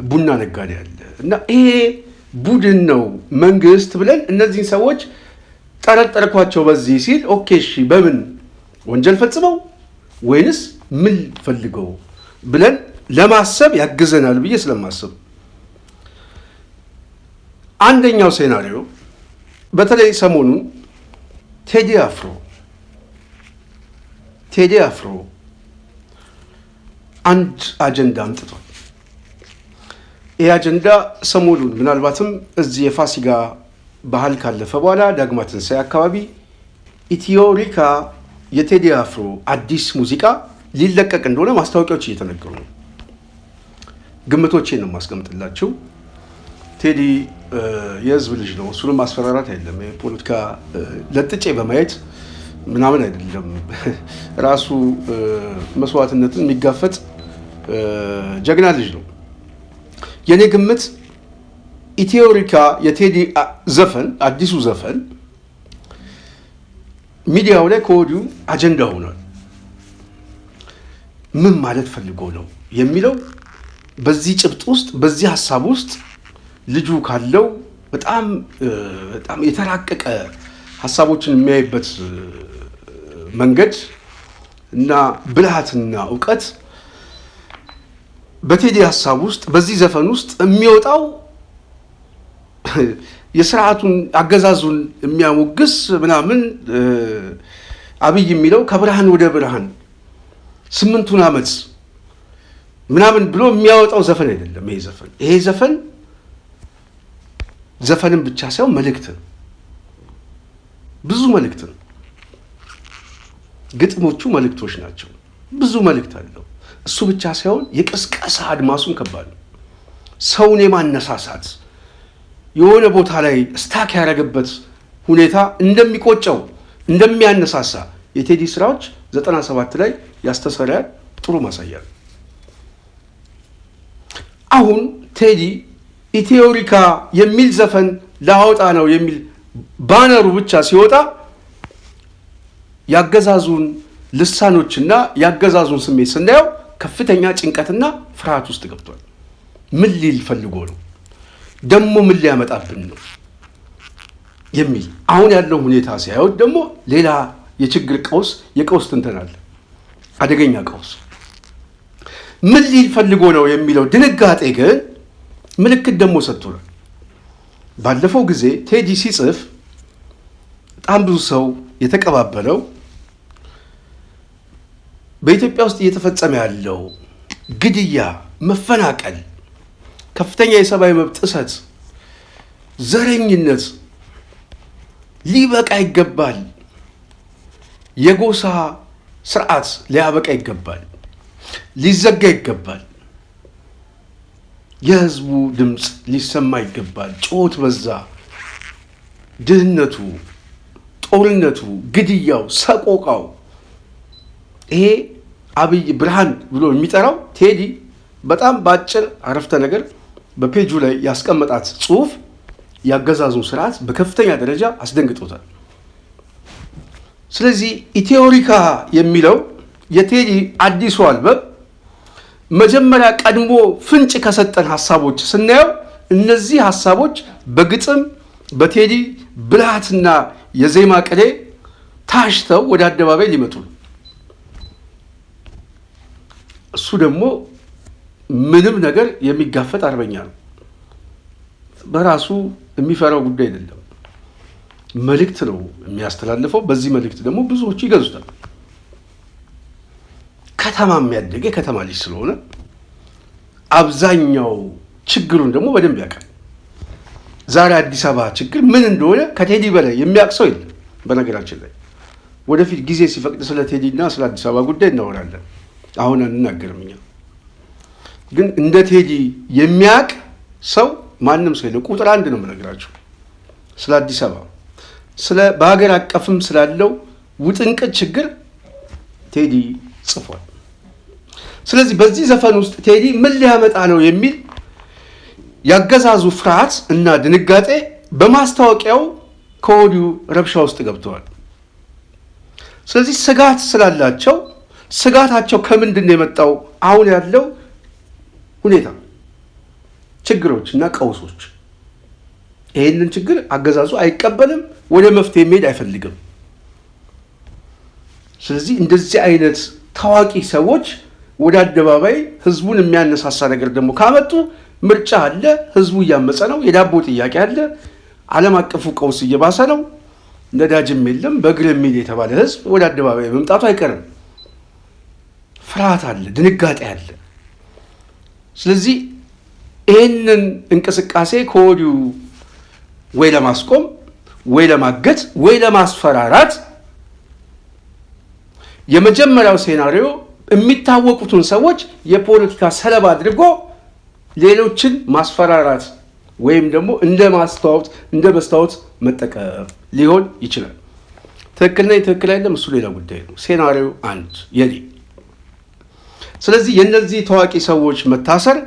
ቡና ነጋዴ አለ። እና ይሄ ቡድን ነው መንግስት ብለን እነዚህን ሰዎች ጠረጠርኳቸው በዚህ ሲል ኦኬ እሺ በምን ወንጀል ፈጽመው ወይንስ ምን ፈልገው ብለን ለማሰብ ያግዘናል ብዬ ስለማሰብ አንደኛው ሴናሪዮ በተለይ ሰሞኑን ቴዲ አፍሮ አንድ አጀንዳ አምጥቷል። ይህ አጀንዳ ሰሞኑን ምናልባትም እዚህ የፋሲጋ ባህል ካለፈ በኋላ ዳግማ ትንሣኤ አካባቢ ኢትዮሪካ የቴዲ አፍሮ አዲስ ሙዚቃ ሊለቀቅ እንደሆነ ማስታወቂያዎች እየተነገሩ ነው። ግምቶቼን ነው የማስቀምጥላችሁ። ቴዲ የህዝብ ልጅ ነው። እሱንም ማስፈራራት አይደለም፣ የፖለቲካ ለጥጬ በማየት ምናምን አይደለም። ራሱ መስዋዕትነትን የሚጋፈጥ ጀግና ልጅ ነው። የኔ ግምት ኢትዮሪካ የቴዲ ዘፈን አዲሱ ዘፈን ሚዲያው ላይ ከወዲሁ አጀንዳ ሆኗል። ምን ማለት ፈልጎ ነው የሚለው በዚህ ጭብጥ ውስጥ በዚህ ሀሳብ ውስጥ ልጁ ካለው በጣም የተራቀቀ ሀሳቦችን የሚያይበት መንገድ እና ብልሃትና እውቀት በቴዲ ሀሳብ ውስጥ በዚህ ዘፈን ውስጥ የሚወጣው የስርዓቱን አገዛዙን የሚያሞግስ ምናምን አብይ የሚለው ከብርሃን ወደ ብርሃን 8 ዓመት ምናምን ብሎ የሚያወጣው ዘፈን አይደለም። ይሄ ዘፈንን ብቻ ሳይሆን መልእክት ነው። ብዙ መልእክት ነው። ግጥሞቹ መልእክቶች ናቸው። ብዙ መልእክት አለው። እሱ ብቻ ሳይሆን የቅስቀሳ አድማሱን ከባድ ነው። ሰውን የማነሳሳት የሆነ ቦታ ላይ ስታክ ያደረገበት ሁኔታ እንደሚቆጨው እንደሚያነሳሳ የቴዲ ስራዎች 97 ላይ ያስተሰረ ጥሩ ማሳያ ነው። አሁን ቴዲ ኢትዮሪካ የሚል ዘፈን ላወጣ ነው የሚል ባነሩ ብቻ ሲወጣ ያገዛዙን ልሳኖችና ያገዛዙን ስሜት ስናየው ከፍተኛ ጭንቀትና ፍርሃት ውስጥ ገብቷል። ምን ሊል ፈልጎ ነው ደግሞ ምን ሊያመጣብን ነው የሚል አሁን ያለው ሁኔታ ሲያየው ደግሞ ሌላ የችግር ቀውስ የቀውስ ትንተናል። አደገኛ ቀውስ ምን ሊል ፈልጎ ነው የሚለው ድንጋጤ ግን ምልክት ደግሞ ሰጥቷል። ባለፈው ጊዜ ቴዲ ሲጽፍ በጣም ብዙ ሰው የተቀባበለው በኢትዮጵያ ውስጥ እየተፈጸመ ያለው ግድያ፣ መፈናቀል፣ ከፍተኛ የሰብአዊ መብት ጥሰት፣ ዘረኝነት ሊበቃ ይገባል የጎሳ ስርዓት ሊያበቃ ይገባል፣ ሊዘጋ ይገባል። የህዝቡ ድምፅ ሊሰማ ይገባል። ጩኸት በዛ፣ ድህነቱ፣ ጦርነቱ፣ ግድያው፣ ሰቆቃው ይሄ አብይ ብርሃን ብሎ የሚጠራው ቴዲ በጣም በአጭር አረፍተ ነገር በፔጁ ላይ ያስቀመጣት ጽሁፍ ያገዛዙን ስርዓት በከፍተኛ ደረጃ አስደንግጦታል። ስለዚህ ኢትዮሪካ የሚለው የቴዲ አዲሱ አልበም መጀመሪያ ቀድሞ ፍንጭ ከሰጠን ሀሳቦች ስናየው እነዚህ ሀሳቦች በግጥም በቴዲ ብልሃትና የዜማ ቅኔ ታሽተው ወደ አደባባይ ሊመጡ ነው። እሱ ደግሞ ምንም ነገር የሚጋፈጥ አርበኛ ነው። በራሱ የሚፈራው ጉዳይ አይደለም። መልእክት ነው የሚያስተላልፈው። በዚህ መልእክት ደግሞ ብዙዎቹ ይገዙታል። ከተማ የሚያደገ ከተማ ልጅ ስለሆነ አብዛኛው ችግሩን ደግሞ በደንብ ያውቃል። ዛሬ አዲስ አበባ ችግር ምን እንደሆነ ከቴዲ በላይ የሚያውቅ ሰው የለም። በነገራችን ላይ ወደፊት ጊዜ ሲፈቅድ ስለ ቴዲ እና ስለ አዲስ አበባ ጉዳይ እናወራለን። አሁን አንናገርም። እኛ ግን እንደ ቴዲ የሚያውቅ ሰው ማንም ሰው የለም። ቁጥር አንድ ነው የምነግራቸው ስለ አዲስ አበባ፣ በሀገር አቀፍም ስላለው ውጥንቅጥ ችግር ቴዲ ጽፏል። ስለዚህ በዚህ ዘፈን ውስጥ ቴዲ ምን ሊያመጣ ነው የሚል ያገዛዙ ፍርሃት እና ድንጋጤ በማስታወቂያው ከወዲሁ ረብሻ ውስጥ ገብተዋል። ስለዚህ ስጋት ስላላቸው ስጋታቸው ከምንድን ነው የመጣው? አሁን ያለው ሁኔታ ችግሮች እና ቀውሶች። ይህንን ችግር አገዛዙ አይቀበልም፣ ወደ መፍትሄ መሄድ አይፈልግም። ስለዚህ እንደዚህ አይነት ታዋቂ ሰዎች ወደ አደባባይ ህዝቡን የሚያነሳሳ ነገር ደግሞ ካመጡ ምርጫ አለ፣ ህዝቡ እያመፀ ነው፣ የዳቦ ጥያቄ አለ፣ ዓለም አቀፉ ቀውስ እየባሰ ነው፣ ነዳጅም የለም፣ በእግር የሚል የተባለ ህዝብ ወደ አደባባይ መምጣቱ አይቀርም። ፍርሃት አለ፣ ድንጋጤ አለ። ስለዚህ ይህንን እንቅስቃሴ ከወዲሁ ወይ ለማስቆም ወይ ለማገት ወይ ለማስፈራራት የመጀመሪያው ሴናሪዮ የሚታወቁትን ሰዎች የፖለቲካ ሰለባ አድርጎ ሌሎችን ማስፈራራት ወይም ደግሞ እንደ መስታወት መጠቀም ሊሆን ይችላል። ትክክል ነኝ ትክክል አይደለም እሱ ሌላ ጉዳይ ነው። ሴናሪዮ አንድ የኔ። ስለዚህ የእነዚህ ታዋቂ ሰዎች መታሰር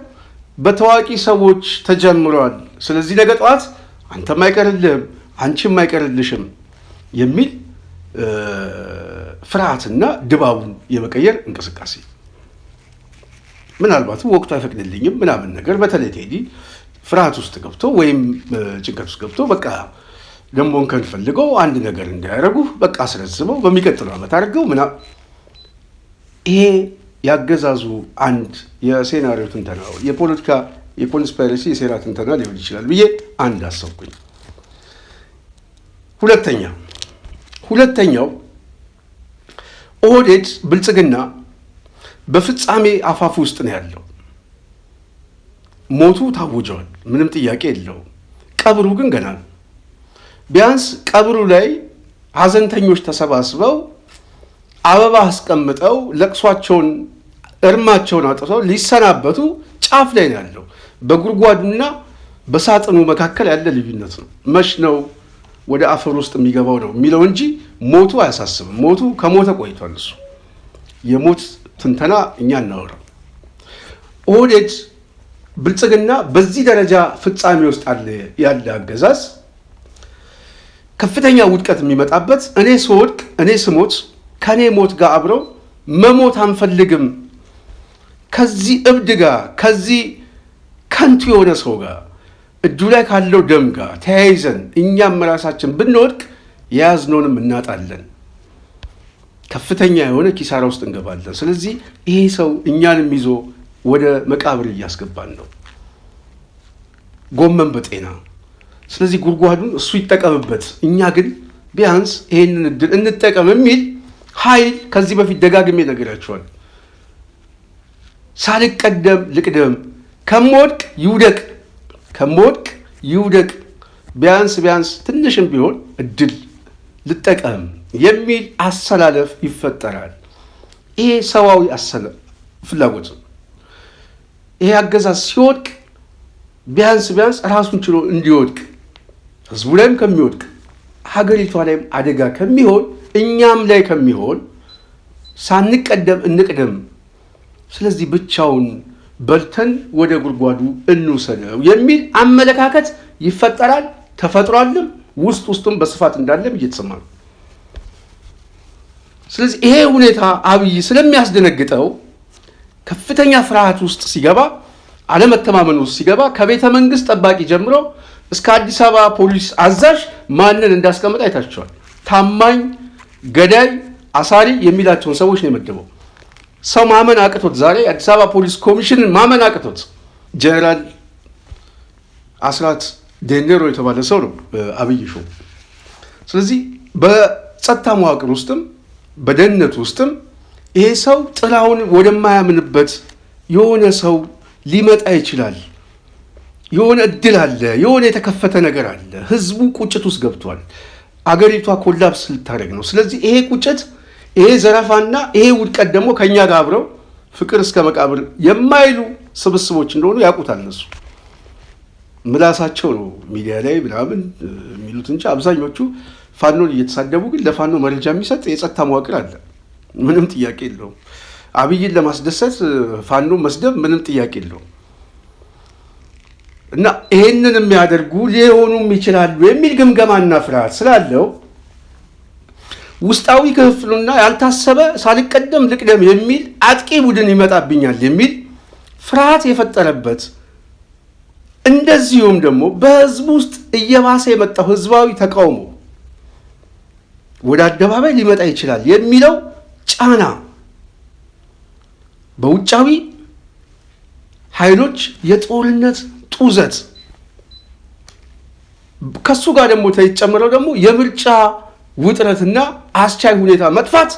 በታዋቂ ሰዎች ተጀምሯል። ስለዚህ ነገ ጠዋት አንተም አይቀርልህም አንቺም አይቀርልሽም የሚል ፍርሃትና ድባቡን የመቀየር እንቅስቃሴ ምናልባትም ወቅቱ አይፈቅድልኝም ምናምን ነገር በተለይ ቴዲ ፍርሃት ውስጥ ገብቶ ወይም ጭንቀት ውስጥ ገብቶ በቃ ደግሞ እንከን ፈልገው አንድ ነገር እንዳያረጉ በቃ አስረዝመው በሚቀጥለው ዓመት አድርገው ምናምን ይሄ ያገዛዙ አንድ የሴናሪዮ ትንተና የፖለቲካ የኮንስፓይረሲ የሴራ ትንተና ሊሆን ይችላል ብዬ አንድ አሰብኩኝ። ሁለተኛው ኦህዴድ ብልጽግና በፍጻሜ አፋፍ ውስጥ ነው ያለው። ሞቱ ታውጇል፣ ምንም ጥያቄ የለውም። ቀብሩ ግን ገና ነው። ቢያንስ ቀብሩ ላይ ሀዘንተኞች ተሰባስበው አበባ አስቀምጠው ለቅሷቸውን እርማቸውን አጥተው ሊሰናበቱ ጫፍ ላይ ነው ያለው። በጉድጓዱና በሳጥኑ መካከል ያለ ልዩነት ነው። መች ነው ወደ አፈር ውስጥ የሚገባው ነው የሚለው እንጂ ሞቱ አያሳስብም። ሞቱ ከሞተ ቆይቷል። እሱ የሞት ትንተና እኛ እናወራው። ኦህዴድ ብልጽግና በዚህ ደረጃ ፍጻሜ ውስጥ ያለ አገዛዝ ከፍተኛ ውድቀት የሚመጣበት እኔ ስወድቅ እኔ ስሞት ከኔ ሞት ጋር አብረው መሞት አንፈልግም፣ ከዚህ እብድ ጋር ከዚህ ከንቱ የሆነ ሰው ጋር እጁ ላይ ካለው ደም ጋር ተያይዘን እኛም ራሳችን ብንወድቅ የያዝነውንም እናጣለን፣ ከፍተኛ የሆነ ኪሳራ ውስጥ እንገባለን። ስለዚህ ይሄ ሰው እኛንም ይዞ ወደ መቃብር እያስገባን ነው፣ ጎመን በጤና። ስለዚህ ጉድጓዱን እሱ ይጠቀምበት፣ እኛ ግን ቢያንስ ይሄንን እድል እንጠቀም የሚል ኃይል ከዚህ በፊት ደጋግሜ ነግራችኋል። ሳልቀደም ልቅደም፣ ከምወድቅ ይውደቅ፣ ቢያንስ ትንሽም ቢሆን እድል ልጠቀም የሚል አሰላለፍ ይፈጠራል። ይሄ ሰዋዊ ፍላጎት ነው። ይሄ አገዛዝ ሲወድቅ ቢያንስ ራሱን ችሎ እንዲወድቅ ህዝቡ ላይም ከሚወድቅ ሀገሪቷ ላይም አደጋ ከሚሆን እኛም ላይ ከሚሆን ሳንቀደም እንቅደም። ስለዚህ ብቻውን በልተን ወደ ጉድጓዱ እንውሰደው የሚል አመለካከት ይፈጠራል። ተፈጥሯልም ውስጡም በስፋት እንዳለም እየተሰማ ነው። ስለዚህ ይሄ ሁኔታ አብይ ስለሚያስደነግጠው ከፍተኛ ፍርሃት ውስጥ ሲገባ፣ አለመተማመን ውስጥ ሲገባ ከቤተ መንግስት ጠባቂ ጀምሮ እስከ አዲስ አበባ ፖሊስ አዛዥ ማንን እንዳስቀመጠ አይታችኋል። ታማኝ፣ ገዳይ፣ አሳሪ የሚላቸውን ሰዎች ነው የመደበው። ሰው ማመን አቅቶት ዛሬ አዲስ አበባ ፖሊስ ኮሚሽንን ማመን አቅቶት ጀነራል አስራት ዴኔሮ የተባለ ሰው ነው አብይ ሾው። ስለዚህ በጸጥታ መዋቅር ውስጥም በደህንነት ውስጥም ይሄ ሰው ጥላውን ወደማያምንበት የሆነ ሰው ሊመጣ ይችላል። የሆነ እድል አለ፣ የሆነ የተከፈተ ነገር አለ። ህዝቡ ቁጭት ውስጥ ገብቷል። አገሪቷ ኮላፕስ ልታደርግ ነው። ስለዚህ ይሄ ቁጭት፣ ይሄ ዘረፋና ይሄ ውድቀት ደግሞ ከኛ ጋር አብረው ፍቅር እስከ መቃብር የማይሉ ስብስቦች እንደሆኑ ያውቁታል። እነሱ ምላሳቸው ነው ሚዲያ ላይ ምናምን የሚሉት እንጂ አብዛኞቹ ፋኖን እየተሳደቡ ግን ለፋኖ መረጃ የሚሰጥ የጸጥታ መዋቅር አለ። ምንም ጥያቄ የለውም። አብይን ለማስደሰት ፋኖ መስደብ ምንም ጥያቄ የለውም። እና ይሄንን የሚያደርጉ ሊሆኑም ይችላሉ የሚል ግምገማና ፍርሃት ስላለው ውስጣዊ ክፍሉና ያልታሰበ ሳልቀደም ልቅደም የሚል አጥቂ ቡድን ይመጣብኛል የሚል ፍርሃት የፈጠረበት፣ እንደዚሁም ደግሞ በህዝቡ ውስጥ እየባሰ የመጣው ህዝባዊ ተቃውሞ ወደ አደባባይ ሊመጣ ይችላል የሚለው ጫና በውጫዊ ኃይሎች የጦርነት ጡዘት ከሱ ጋር ደግሞ ተጨምረው ደግሞ የምርጫ ውጥረትና አስቻይ ሁኔታ መጥፋት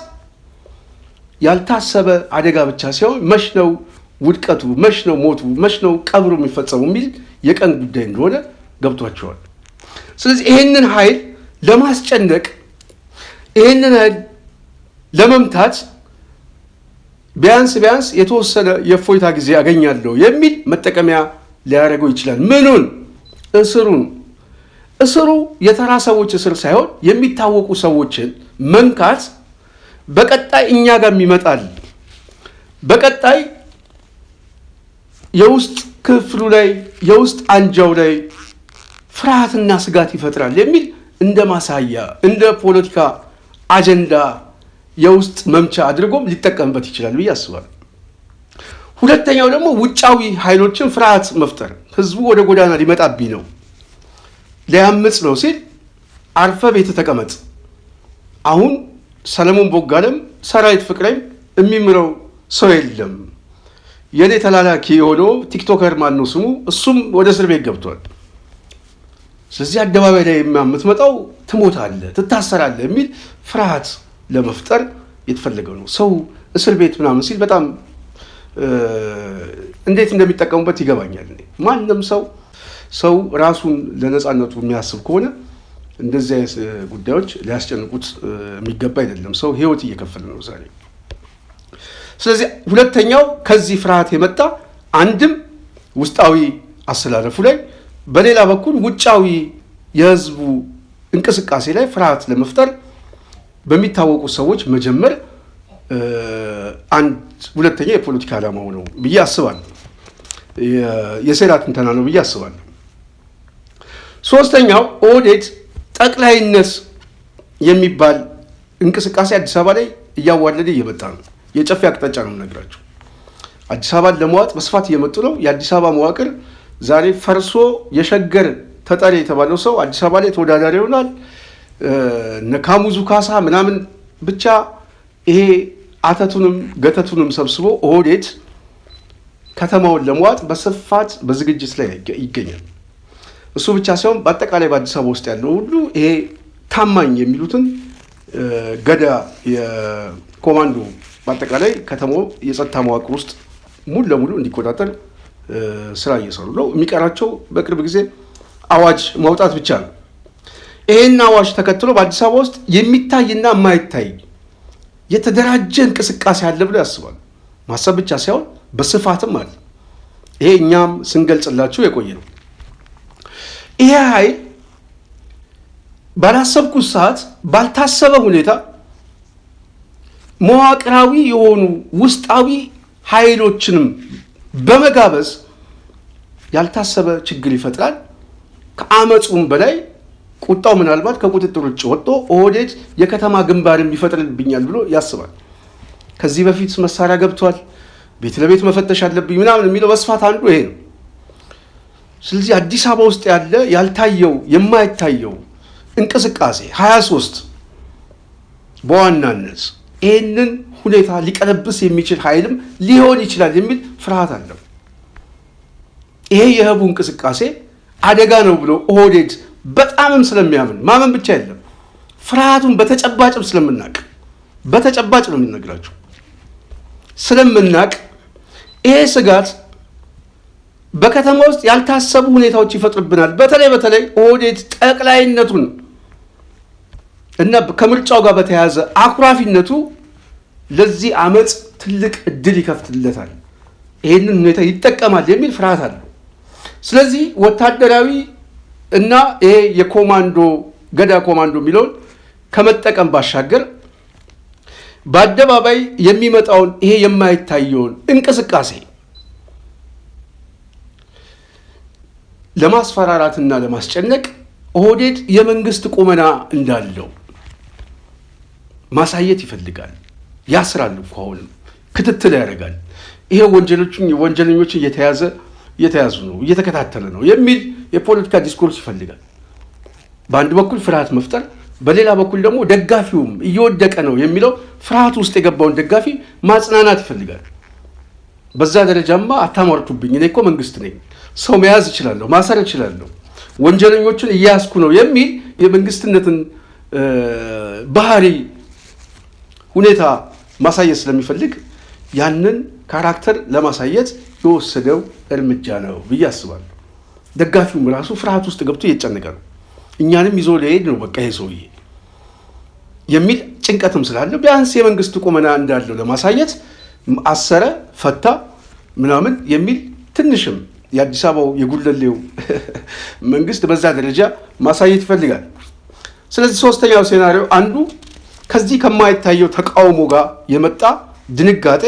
ያልታሰበ አደጋ ብቻ ሲሆን መች ነው ውድቀቱ፣ መች ነው ሞቱ፣ መች ነው ቀብሩ የሚፈጸሙ የሚል የቀን ጉዳይ እንደሆነ ገብቷቸዋል። ስለዚህ ይሄንን ኃይል ለማስጨነቅ፣ ይሄንን ኃይል ለመምታት ቢያንስ የተወሰነ የእፎይታ ጊዜ አገኛለሁ የሚል መጠቀሚያ ሊያደርገው ይችላል። ምኑን? እስሩ የተራ ሰዎች እስር ሳይሆን የሚታወቁ ሰዎችን መንካት በቀጣይ እኛ ጋር ይመጣል። በቀጣይ የውስጥ ክፍሉ ላይ የውስጥ አንጃው ላይ ፍርሃትና ስጋት ይፈጥራል የሚል እንደ ማሳያ እንደ ፖለቲካ አጀንዳ የውስጥ መምቻ አድርጎም ሊጠቀምበት ይችላል ብዬ አስባለሁ። ሁለተኛው ደግሞ ውጫዊ ኃይሎችን ፍርሃት መፍጠር። ህዝቡ ወደ ጎዳና ሊመጣብኝ ነው፣ ሊያምጽ ነው ሲል አርፈ ቤት ተቀመጥ። አሁን ሰለሞን ቦጋለም ሰራዊት ፍቅሬም የሚምረው ሰው የለም። የኔ ተላላኪ የሆነው ቲክቶከር ማን ነው ስሙ፣ እሱም ወደ እስር ቤት ገብቷል። ስለዚህ አደባባይ ላይ የምትመጣው ትሞታለህ፣ ትታሰራለህ የሚል ፍርሃት ለመፍጠር የተፈለገው ነው። ሰው እስር ቤት ምናምን ሲል በጣም እንዴት እንደሚጠቀሙበት ይገባኛል። ማንም ሰው ራሱን ለነፃነቱ የሚያስብ ከሆነ እንደዚህ አይነት ጉዳዮች ሊያስጨንቁት የሚገባ አይደለም። ሰው ህይወት እየከፈለ ነው ዛሬ። ስለዚህ ሁለተኛው ከዚህ ፍርሃት የመጣ አንድም ውስጣዊ አሰላለፉ ላይ፣ በሌላ በኩል ውጫዊ የህዝቡ እንቅስቃሴ ላይ ፍርሃት ለመፍጠር በሚታወቁ ሰዎች መጀመር ሁለተኛ የፖለቲካ ዓላማው ነው ብዬ አስባለሁ። የሴራ ትንተና ነው ብዬ አስባለሁ። ሶስተኛው ኦህዴድ ጠቅላይነት የሚባል እንቅስቃሴ አዲስ አበባ ላይ እያዋለደ እየመጣ ነው። የጨፌ አቅጣጫ ነው የምነግራቸው። አዲስ አበባን ለመዋጥ በስፋት እየመጡ ነው። የአዲስ አበባ መዋቅር ዛሬ ፈርሶ የሸገር ተጠሪ የተባለው ሰው አዲስ አበባ ላይ ተወዳዳሪ ይሆናል። ነካሙዙ ካሳ ምናምን ብቻ ይሄ አተቱንም ገተቱንም ሰብስቦ ኦህዴድ ከተማውን ለመዋጥ በስፋት በዝግጅት ላይ ይገኛል። እሱ ብቻ ሳይሆን በአጠቃላይ በአዲስ አበባ ውስጥ ያለው ሁሉ ይሄ ታማኝ የሚሉትን ገዳ የኮማንዶ በአጠቃላይ ከተማው የጸጥታ መዋቅር ውስጥ ሙሉ ለሙሉ እንዲቆጣጠር ስራ እየሰሩ ነው። የሚቀራቸው በቅርብ ጊዜ አዋጅ ማውጣት ብቻ ነው። ይሄን አዋጅ ተከትሎ በአዲስ አበባ ውስጥ የሚታይና የማይታይ የተደራጀ እንቅስቃሴ አለ ብሎ ያስባሉ። ማሰብ ብቻ ሳይሆን በስፋትም አለ። ይሄ እኛም ስንገልጽላችሁ የቆየ ነው። ይሄ ኃይል ባላሰብኩት ሰዓት ባልታሰበ ሁኔታ መዋቅራዊ የሆኑ ውስጣዊ ኃይሎችንም በመጋበዝ ያልታሰበ ችግር ይፈጥራል። ከአመፁም በላይ ቁጣው ምናልባት ከቁጥጥር ውጭ ወጥቶ ኦህዴድ የከተማ ግንባርም ይፈጥርልብኛል ብሎ ያስባል። ከዚህ በፊት መሳሪያ ገብቷል፣ ቤት ለቤት መፈተሽ አለብኝ ምናምን የሚለው በስፋት አንዱ ይሄ ነው። ስለዚህ አዲስ አበባ ውስጥ ያለ ያልታየው የማይታየው እንቅስቃሴ 23 በዋናነት ይህንን ሁኔታ ሊቀለብስ የሚችል ኃይልም ሊሆን ይችላል የሚል ፍርሃት አለው። ይሄ የህቡ እንቅስቃሴ አደጋ ነው ብሎ ኦህዴድ በጣምም ስለሚያምን ማመን ብቻ የለም ፍርሃቱን በተጨባጭም ስለምናቅ በተጨባጭ ነው የምንነግራችሁ ስለምናቅ ይሄ ስጋት በከተማ ውስጥ ያልታሰቡ ሁኔታዎች ይፈጥርብናል። በተለይ ኦህዴድ ጠቅላይነቱን እና ከምርጫው ጋር በተያያዘ አኩራፊነቱ ለዚህ አመፅ ትልቅ እድል ይከፍትለታል፣ ይህንን ሁኔታ ይጠቀማል የሚል ፍርሃት አለው። ስለዚህ ወታደራዊ እና ይሄ የኮማንዶ ገዳ ኮማንዶ የሚለውን ከመጠቀም ባሻገር በአደባባይ የሚመጣውን ይሄ የማይታየውን እንቅስቃሴ ለማስፈራራትና ለማስጨነቅ ኦህዴድ የመንግስት ቁመና እንዳለው ማሳየት ይፈልጋል። ያስራል እኮ አሁንም ክትትል ያደርጋል። ይሄ ወንጀለኞችን እየተያዙ ነው እየተከታተለ ነው የሚል የፖለቲካ ዲስኮርስ ይፈልጋል። በአንድ በኩል ፍርሃት መፍጠር፣ በሌላ በኩል ደግሞ ደጋፊውም እየወደቀ ነው የሚለው ፍርሃት ውስጥ የገባውን ደጋፊ ማጽናናት ይፈልጋል። በዛ ደረጃማ አታሟርቱብኝ፣ እኔ እኮ መንግስት ነኝ፣ ሰው መያዝ እችላለሁ፣ ማሰር እችላለሁ፣ ወንጀለኞችን እያያዝኩ ነው የሚል የመንግስትነትን ባህሪ ሁኔታ ማሳየት ስለሚፈልግ ያንን ካራክተር ለማሳየት የወሰደው እርምጃ ነው ብዬ አስባለሁ። ደጋፊውም ራሱ ፍርሃት ውስጥ ገብቶ እየተጨነቀ ነው። እኛንም ይዞ ሊሄድ ነው በቃ ይሄ ሰውዬ የሚል ጭንቀትም ስላለ ቢያንስ የመንግስት ቁመና እንዳለው ለማሳየት አሰረ፣ ፈታ ምናምን የሚል ትንሽም የአዲስ አበባው የጉለሌው መንግስት በዛ ደረጃ ማሳየት ይፈልጋል። ስለዚህ ሶስተኛው ሴናሪዮ አንዱ ከዚህ ከማይታየው ተቃውሞ ጋር የመጣ ድንጋጤ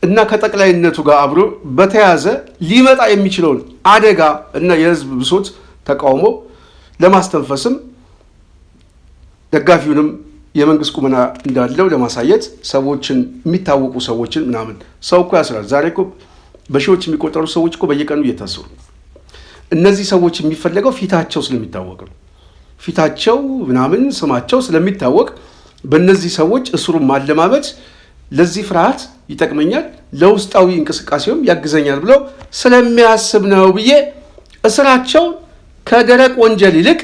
እና ከጠቅላይነቱ ጋር አብሮ በተያዘ ሊመጣ የሚችለውን አደጋ እና የህዝብ ብሶት ተቃውሞ ለማስተንፈስም ደጋፊውንም የመንግስት ቁመና እንዳለው ለማሳየት ሰዎችን የሚታወቁ ሰዎችን ምናምን ሰው እኮ ያስራል። ዛሬ እኮ በሺዎች የሚቆጠሩ ሰዎች እኮ በየቀኑ እየታሰሩ። እነዚህ ሰዎች የሚፈለገው ፊታቸው ስለሚታወቅ ነው። ፊታቸው ምናምን ስማቸው ስለሚታወቅ በእነዚህ ሰዎች እስሩን ማለማመድ ለዚህ ፍርሃት ይጠቅመኛል፣ ለውስጣዊ እንቅስቃሴውም ያግዘኛል ብለው ስለሚያስብ ነው ብዬ እስራቸው ከደረቅ ወንጀል ይልቅ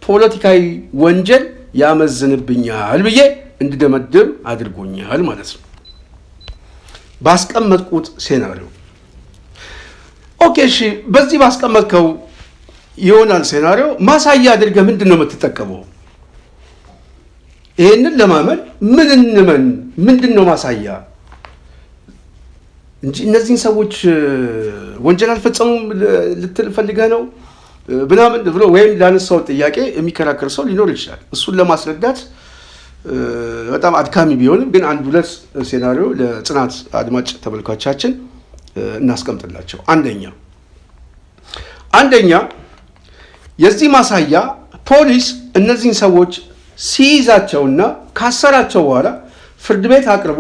ፖለቲካዊ ወንጀል ያመዝንብኛል ብዬ እንድደመድም አድርጎኛል ማለት ነው ባስቀመጥኩት ሴናሪዮ። ኦኬ እሺ፣ በዚህ ባስቀመጥከው ይሆናል ሴናሪዮ ማሳያ አድርገህ ምንድን ነው የምትጠቀመው? ይህንን ለማመን ምን እንመን? ምንድን ነው ማሳያ እንጂ እነዚህን ሰዎች ወንጀል አልፈጸሙም ልትል ፈልገህ ነው ምናምን ብሎ ወይም ላነሳው ጥያቄ የሚከራከር ሰው ሊኖር ይችላል። እሱን ለማስረዳት በጣም አድካሚ ቢሆንም ግን አንድ ሁለት ሴናሪዮ ለጽናት አድማጭ ተመልካቾቻችን እናስቀምጥላቸው። አንደኛ የዚህ ማሳያ ፖሊስ እነዚህን ሰዎች ሲይዛቸውና ካሰራቸው በኋላ ፍርድ ቤት አቅርቦ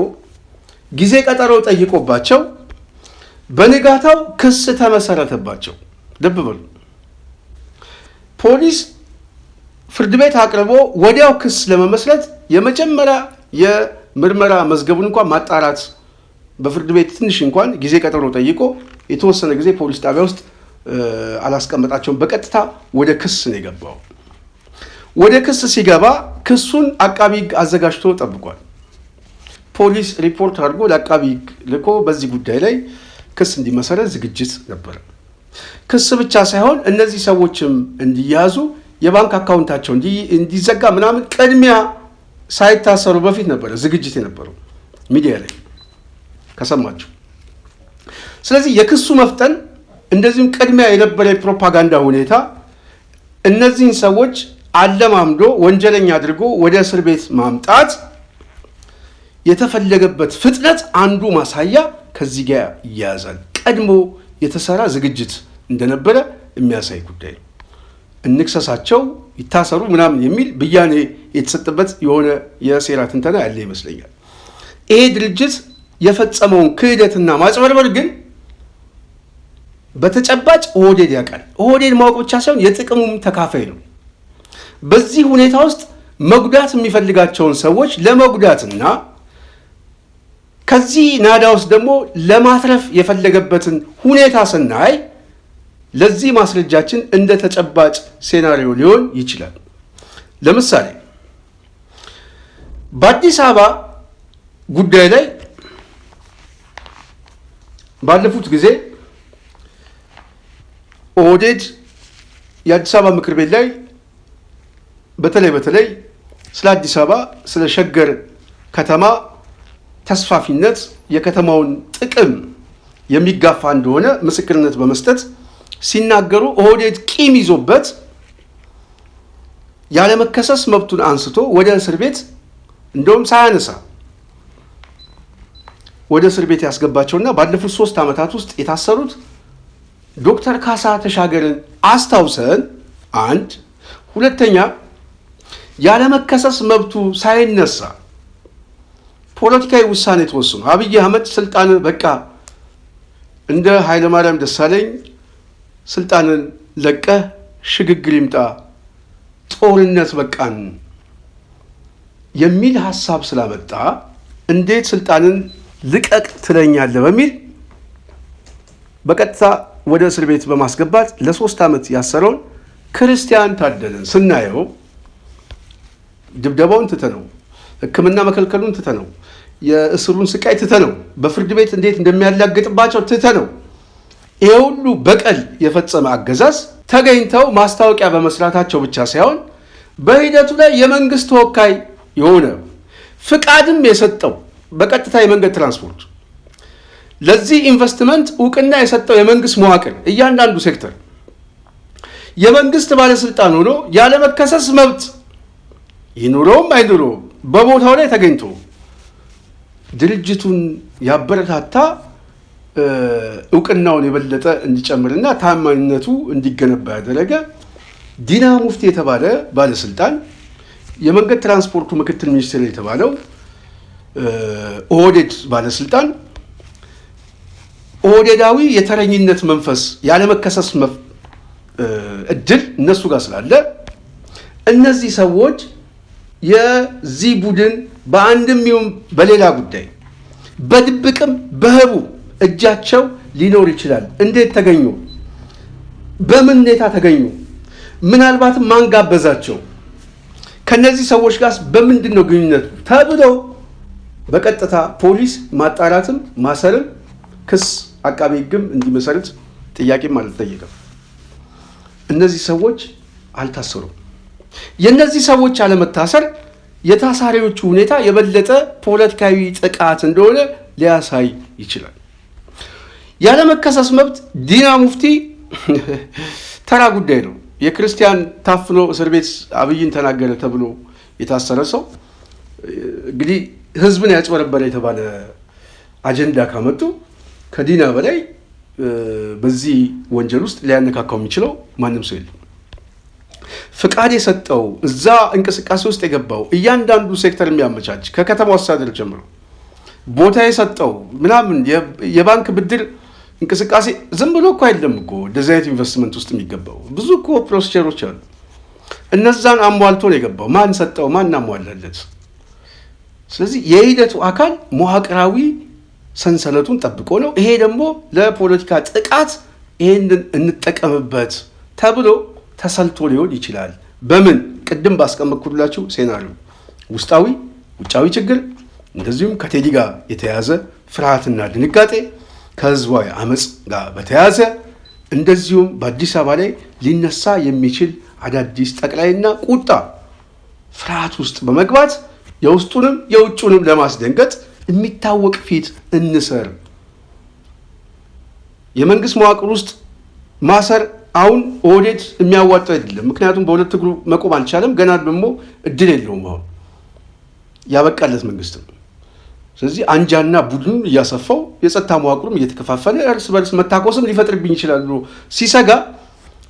ጊዜ ቀጠሮ ጠይቆባቸው በንጋታው ክስ ተመሰረተባቸው። ልብ በሉ፣ ፖሊስ ፍርድ ቤት አቅርቦ ወዲያው ክስ ለመመስረት የመጀመሪያ የምርመራ መዝገቡን እንኳን ማጣራት በፍርድ ቤት ትንሽ እንኳን ጊዜ ቀጠሮ ጠይቆ የተወሰነ ጊዜ ፖሊስ ጣቢያ ውስጥ አላስቀመጣቸውም። በቀጥታ ወደ ክስ ነው የገባው። ወደ ክስ ሲገባ ክሱን አቃቢ ሕግ አዘጋጅቶ ጠብቋል። ፖሊስ ሪፖርት አድርጎ ለአቃቢ ሕግ ልኮ በዚህ ጉዳይ ላይ ክስ እንዲመሰረት ዝግጅት ነበረ። ክስ ብቻ ሳይሆን እነዚህ ሰዎችም እንዲያዙ የባንክ አካውንታቸው እንዲዘጋ ምናምን ቅድሚያ ሳይታሰሩ በፊት ነበረ ዝግጅት የነበረው ሚዲያ ላይ ከሰማችሁ። ስለዚህ የክሱ መፍጠን እንደዚህም ቅድሚያ የነበረ የፕሮፓጋንዳ ሁኔታ እነዚህን ሰዎች አለማምዶ ወንጀለኛ አድርጎ ወደ እስር ቤት ማምጣት የተፈለገበት ፍጥነት አንዱ ማሳያ ከዚህ ጋር ይያያዛል። ቀድሞ የተሰራ ዝግጅት እንደነበረ የሚያሳይ ጉዳይ ነው። እንክሰሳቸው ይታሰሩ ምናምን የሚል ብያኔ የተሰጠበት የሆነ የሴራ ትንተና ያለ ይመስለኛል። ይሄ ድርጅት የፈጸመውን ክህደትና ማጭበርበር ግን በተጨባጭ ኦህዴድ ያውቃል። ኦህዴድ ማወቅ ብቻ ሳይሆን የጥቅሙም ተካፋይ ነው። በዚህ ሁኔታ ውስጥ መጉዳት የሚፈልጋቸውን ሰዎች ለመጉዳትና ከዚህ ናዳ ውስጥ ደግሞ ለማትረፍ የፈለገበትን ሁኔታ ስናይ ለዚህ ማስረጃችን እንደ ተጨባጭ ሴናሪዮ ሊሆን ይችላል። ለምሳሌ በአዲስ አበባ ጉዳይ ላይ ባለፉት ጊዜ ኦህዴድ የአዲስ አበባ ምክር ቤት ላይ በተለይ ስለ አዲስ አበባ ስለ ሸገር ከተማ ተስፋፊነት የከተማውን ጥቅም የሚጋፋ እንደሆነ ምስክርነት በመስጠት ሲናገሩ ኦህዴድ ቂም ይዞበት ያለመከሰስ መብቱን አንስቶ ወደ እስር ቤት እንደውም ሳያነሳ ወደ እስር ቤት ያስገባቸውና ባለፉት 3 ዓመታት ውስጥ የታሰሩት ዶክተር ካሳ ተሻገርን አስታውሰን አንድ ሁለተኛ ያለመከሰስ መብቱ ሳይነሳ ፖለቲካዊ ውሳኔ ተወስኖ አብይ አህመድ ስልጣን በቃ እንደ ኃይለማርያም ደሳለኝ ስልጣንን ለቀህ ሽግግር ይምጣ ጦርነት በቃን የሚል ሐሳብ ስላመጣ እንዴት ስልጣንን ልቀቅ ትለኛለህ በሚል በቀጥታ ወደ እስር ቤት በማስገባት ለ3 ዓመት ያሰረውን ክርስቲያን ታደለን ስናየው ድብደባውን ትተነው ሕክምና መከልከሉን ትተነው የእስሩን ስቃይ ትተነው በፍርድ ቤት እንዴት እንደሚያላግጥባቸው ትተነው ይሄ ሁሉ በቀል የፈጸመ አገዛዝ ተገኝተው ማስታወቂያ በመስራታቸው ብቻ ሳይሆን በሂደቱ ላይ የመንግስት ተወካይ የሆነ ፍቃድም የሰጠው በቀጥታ የመንገድ ትራንስፖርት ለዚህ ኢንቨስትመንት እውቅና የሰጠው የመንግስት መዋቅር እያንዳንዱ ሴክተር የመንግስት ባለስልጣን ሆኖ ያለመከሰስ መብት ይኑረውም አይኑረውም በቦታው ላይ ተገኝቶ ድርጅቱን ያበረታታ እውቅናውን የበለጠ እንዲጨምርና ታማኝነቱ እንዲገነባ ያደረገ ዲና ሙፍቲ የተባለ ባለስልጣን የመንገድ ትራንስፖርቱ ምክትል ሚኒስትር የተባለው ኦህዴድ ባለስልጣን ኦህዴዳዊ የተረኝነት መንፈስ ያለመከሰስ እድል እነሱ ጋር ስላለ እነዚህ ሰዎች የዚህ ቡድን በአንድም ይሁን በሌላ ጉዳይ በድብቅም በህቡ እጃቸው ሊኖር ይችላል። እንዴት ተገኙ? በምን ሁኔታ ተገኙ? ምናልባትም ማን ጋበዛቸው? ከነዚህ ሰዎች ጋር በምንድን ነው ግንኙነቱ ተብለው በቀጥታ ፖሊስ ማጣራትም ማሰርም ክስ አቃቤ ሕግም እንዲመሰርት ጥያቄም አልተጠየቀም። እነዚህ ሰዎች አልታሰሩም። የነዚህ ሰዎች አለመታሰር የታሳሪዎቹ ሁኔታ የበለጠ ፖለቲካዊ ጥቃት እንደሆነ ሊያሳይ ይችላል። ያለመከሰስ መብት ዲና ሙፍቲ ተራ ጉዳይ ነው። የክርስቲያን ታፍኖ እስር ቤት አብይን ተናገረ ተብሎ የታሰረ ሰው እንግዲህ ህዝብን ያጭበረበረ የተባለ አጀንዳ ካመጡ ከዲና በላይ በዚህ ወንጀል ውስጥ ሊያነካካው የሚችለው ማንም ሰው የለም። ፍቃድ የሰጠው እዛ እንቅስቃሴ ውስጥ የገባው እያንዳንዱ ሴክተር የሚያመቻች ከከተማው አስተዳደር ጀምሮ ቦታ የሰጠው ምናምን የባንክ ብድር እንቅስቃሴ ዝም ብሎ እኮ አይደለም እኮ እንደዚህ አይነት ኢንቨስትመንት ውስጥ የሚገባው ብዙ እኮ ፕሮሲጀሮች አሉ። እነዛን አሟልቶ ነው የገባው። ማን ሰጠው? ማን አሟላለት? ስለዚህ የሂደቱ አካል መዋቅራዊ ሰንሰለቱን ጠብቆ ነው። ይሄ ደግሞ ለፖለቲካ ጥቃት ይሄንን እንጠቀምበት ተብሎ ተሰልቶ ሊሆን ይችላል። በምን ቅድም ባስቀመጥኩላችሁ ሴናሪዮ ውስጣዊ ውጫዊ ችግር እንደዚሁም ከቴዲ ጋር የተያዘ ፍርሃትና ድንጋጤ ከህዝባዊ አመጽ ጋር በተያዘ እንደዚሁም በአዲስ አበባ ላይ ሊነሳ የሚችል አዳዲስ ጠቅላይና ቁጣ ፍርሃት ውስጥ በመግባት የውስጡንም የውጩንም ለማስደንገጥ የሚታወቅ ፊት እንሰር። የመንግስት መዋቅር ውስጥ ማሰር አሁን ኦህዴድ የሚያዋጣ አይደለም። ምክንያቱም በሁለት እግሩ መቆም አልቻለም። ገና ደግሞ እድል የለውም። አሁን ያበቃለት መንግስት ነው። ስለዚህ አንጃና ቡድኑን እያሰፋው የጸጥታ መዋቅሩም እየተከፋፈለ እርስ በርስ መታኮስም ሊፈጥርብኝ ይችላል ብሎ ሲሰጋ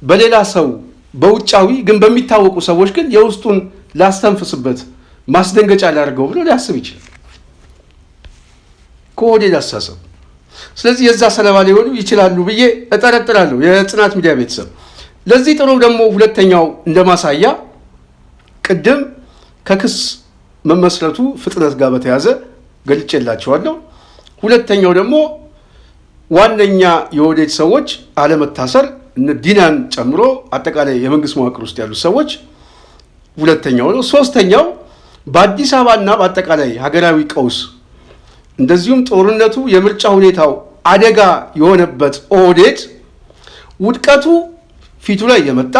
በሌላ ሰው በውጫዊ ግን በሚታወቁ ሰዎች ግን የውስጡን ላስተንፍስበት ማስደንገጫ ላድርገው ብሎ ሊያስብ ይችላል ከኦህዴድ አስተሳሰብ። ስለዚህ የዛ ሰለባ ሊሆኑ ይችላሉ ብዬ እጠረጥራለሁ የጽናት ሚዲያ ቤተሰብ። ለዚህ ጥሩ ደግሞ ሁለተኛው እንደማሳያ ቅድም ከክስ መመስረቱ ፍጥነት ጋር በተያዘ ገልጬላቸዋለሁ። ሁለተኛው ደግሞ ዋነኛ የኦህዴድ ሰዎች አለመታሰር እነ ዲናን ጨምሮ አጠቃላይ የመንግስት መዋቅር ውስጥ ያሉ ሰዎች ሁለተኛው ነው። ሶስተኛው በአዲስ አበባና በአጠቃላይ ሀገራዊ ቀውስ እንደዚሁም ጦርነቱ የምርጫ ሁኔታው አደጋ የሆነበት ኦህዴድ ውድቀቱ ፊቱ ላይ የመጣ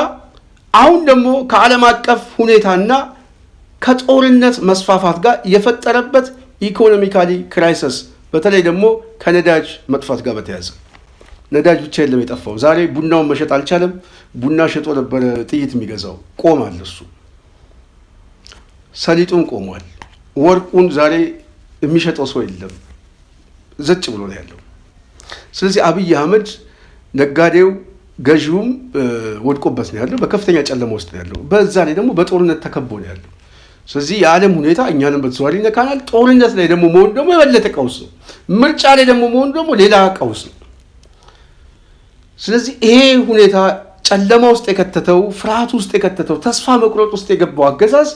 አሁን ደግሞ ከዓለም አቀፍ ሁኔታና ከጦርነት መስፋፋት ጋር የፈጠረበት ኢኮኖሚካሊ ክራይሲስ በተለይ ደግሞ ከነዳጅ መጥፋት ጋር በተያዘ ነዳጅ ብቻ የለም የጠፋው። ዛሬ ቡናውን መሸጥ አልቻለም። ቡና ሸጦ ነበረ ጥይት የሚገዛው ቆሟል። እሱ ሰሊጡን ቆሟል። ወርቁን ዛሬ የሚሸጠው ሰው የለም። ዘጭ ብሎ ነው ያለው። ስለዚህ አብይ አህመድ ነጋዴው ገዢውም ወድቆበት ነው ያለው። በከፍተኛ ጨለማ ውስጥ ነው ያለው። በዛ ላይ ደግሞ በጦርነት ተከቦ ነው ያለው። ስለዚህ የዓለም ሁኔታ እኛንም በተዘዋዋሪ ይነካናል። ጦርነት ላይ ደግሞ መሆን ደግሞ የበለጠ ቀውስ ነው። ምርጫ ላይ ደግሞ መሆን ደግሞ ሌላ ቀውስ ነው። ስለዚህ ይሄ ሁኔታ ጨለማ ውስጥ የከተተው ፍርሃት ውስጥ የከተተው ተስፋ መቁረጥ ውስጥ የገባው አገዛዝ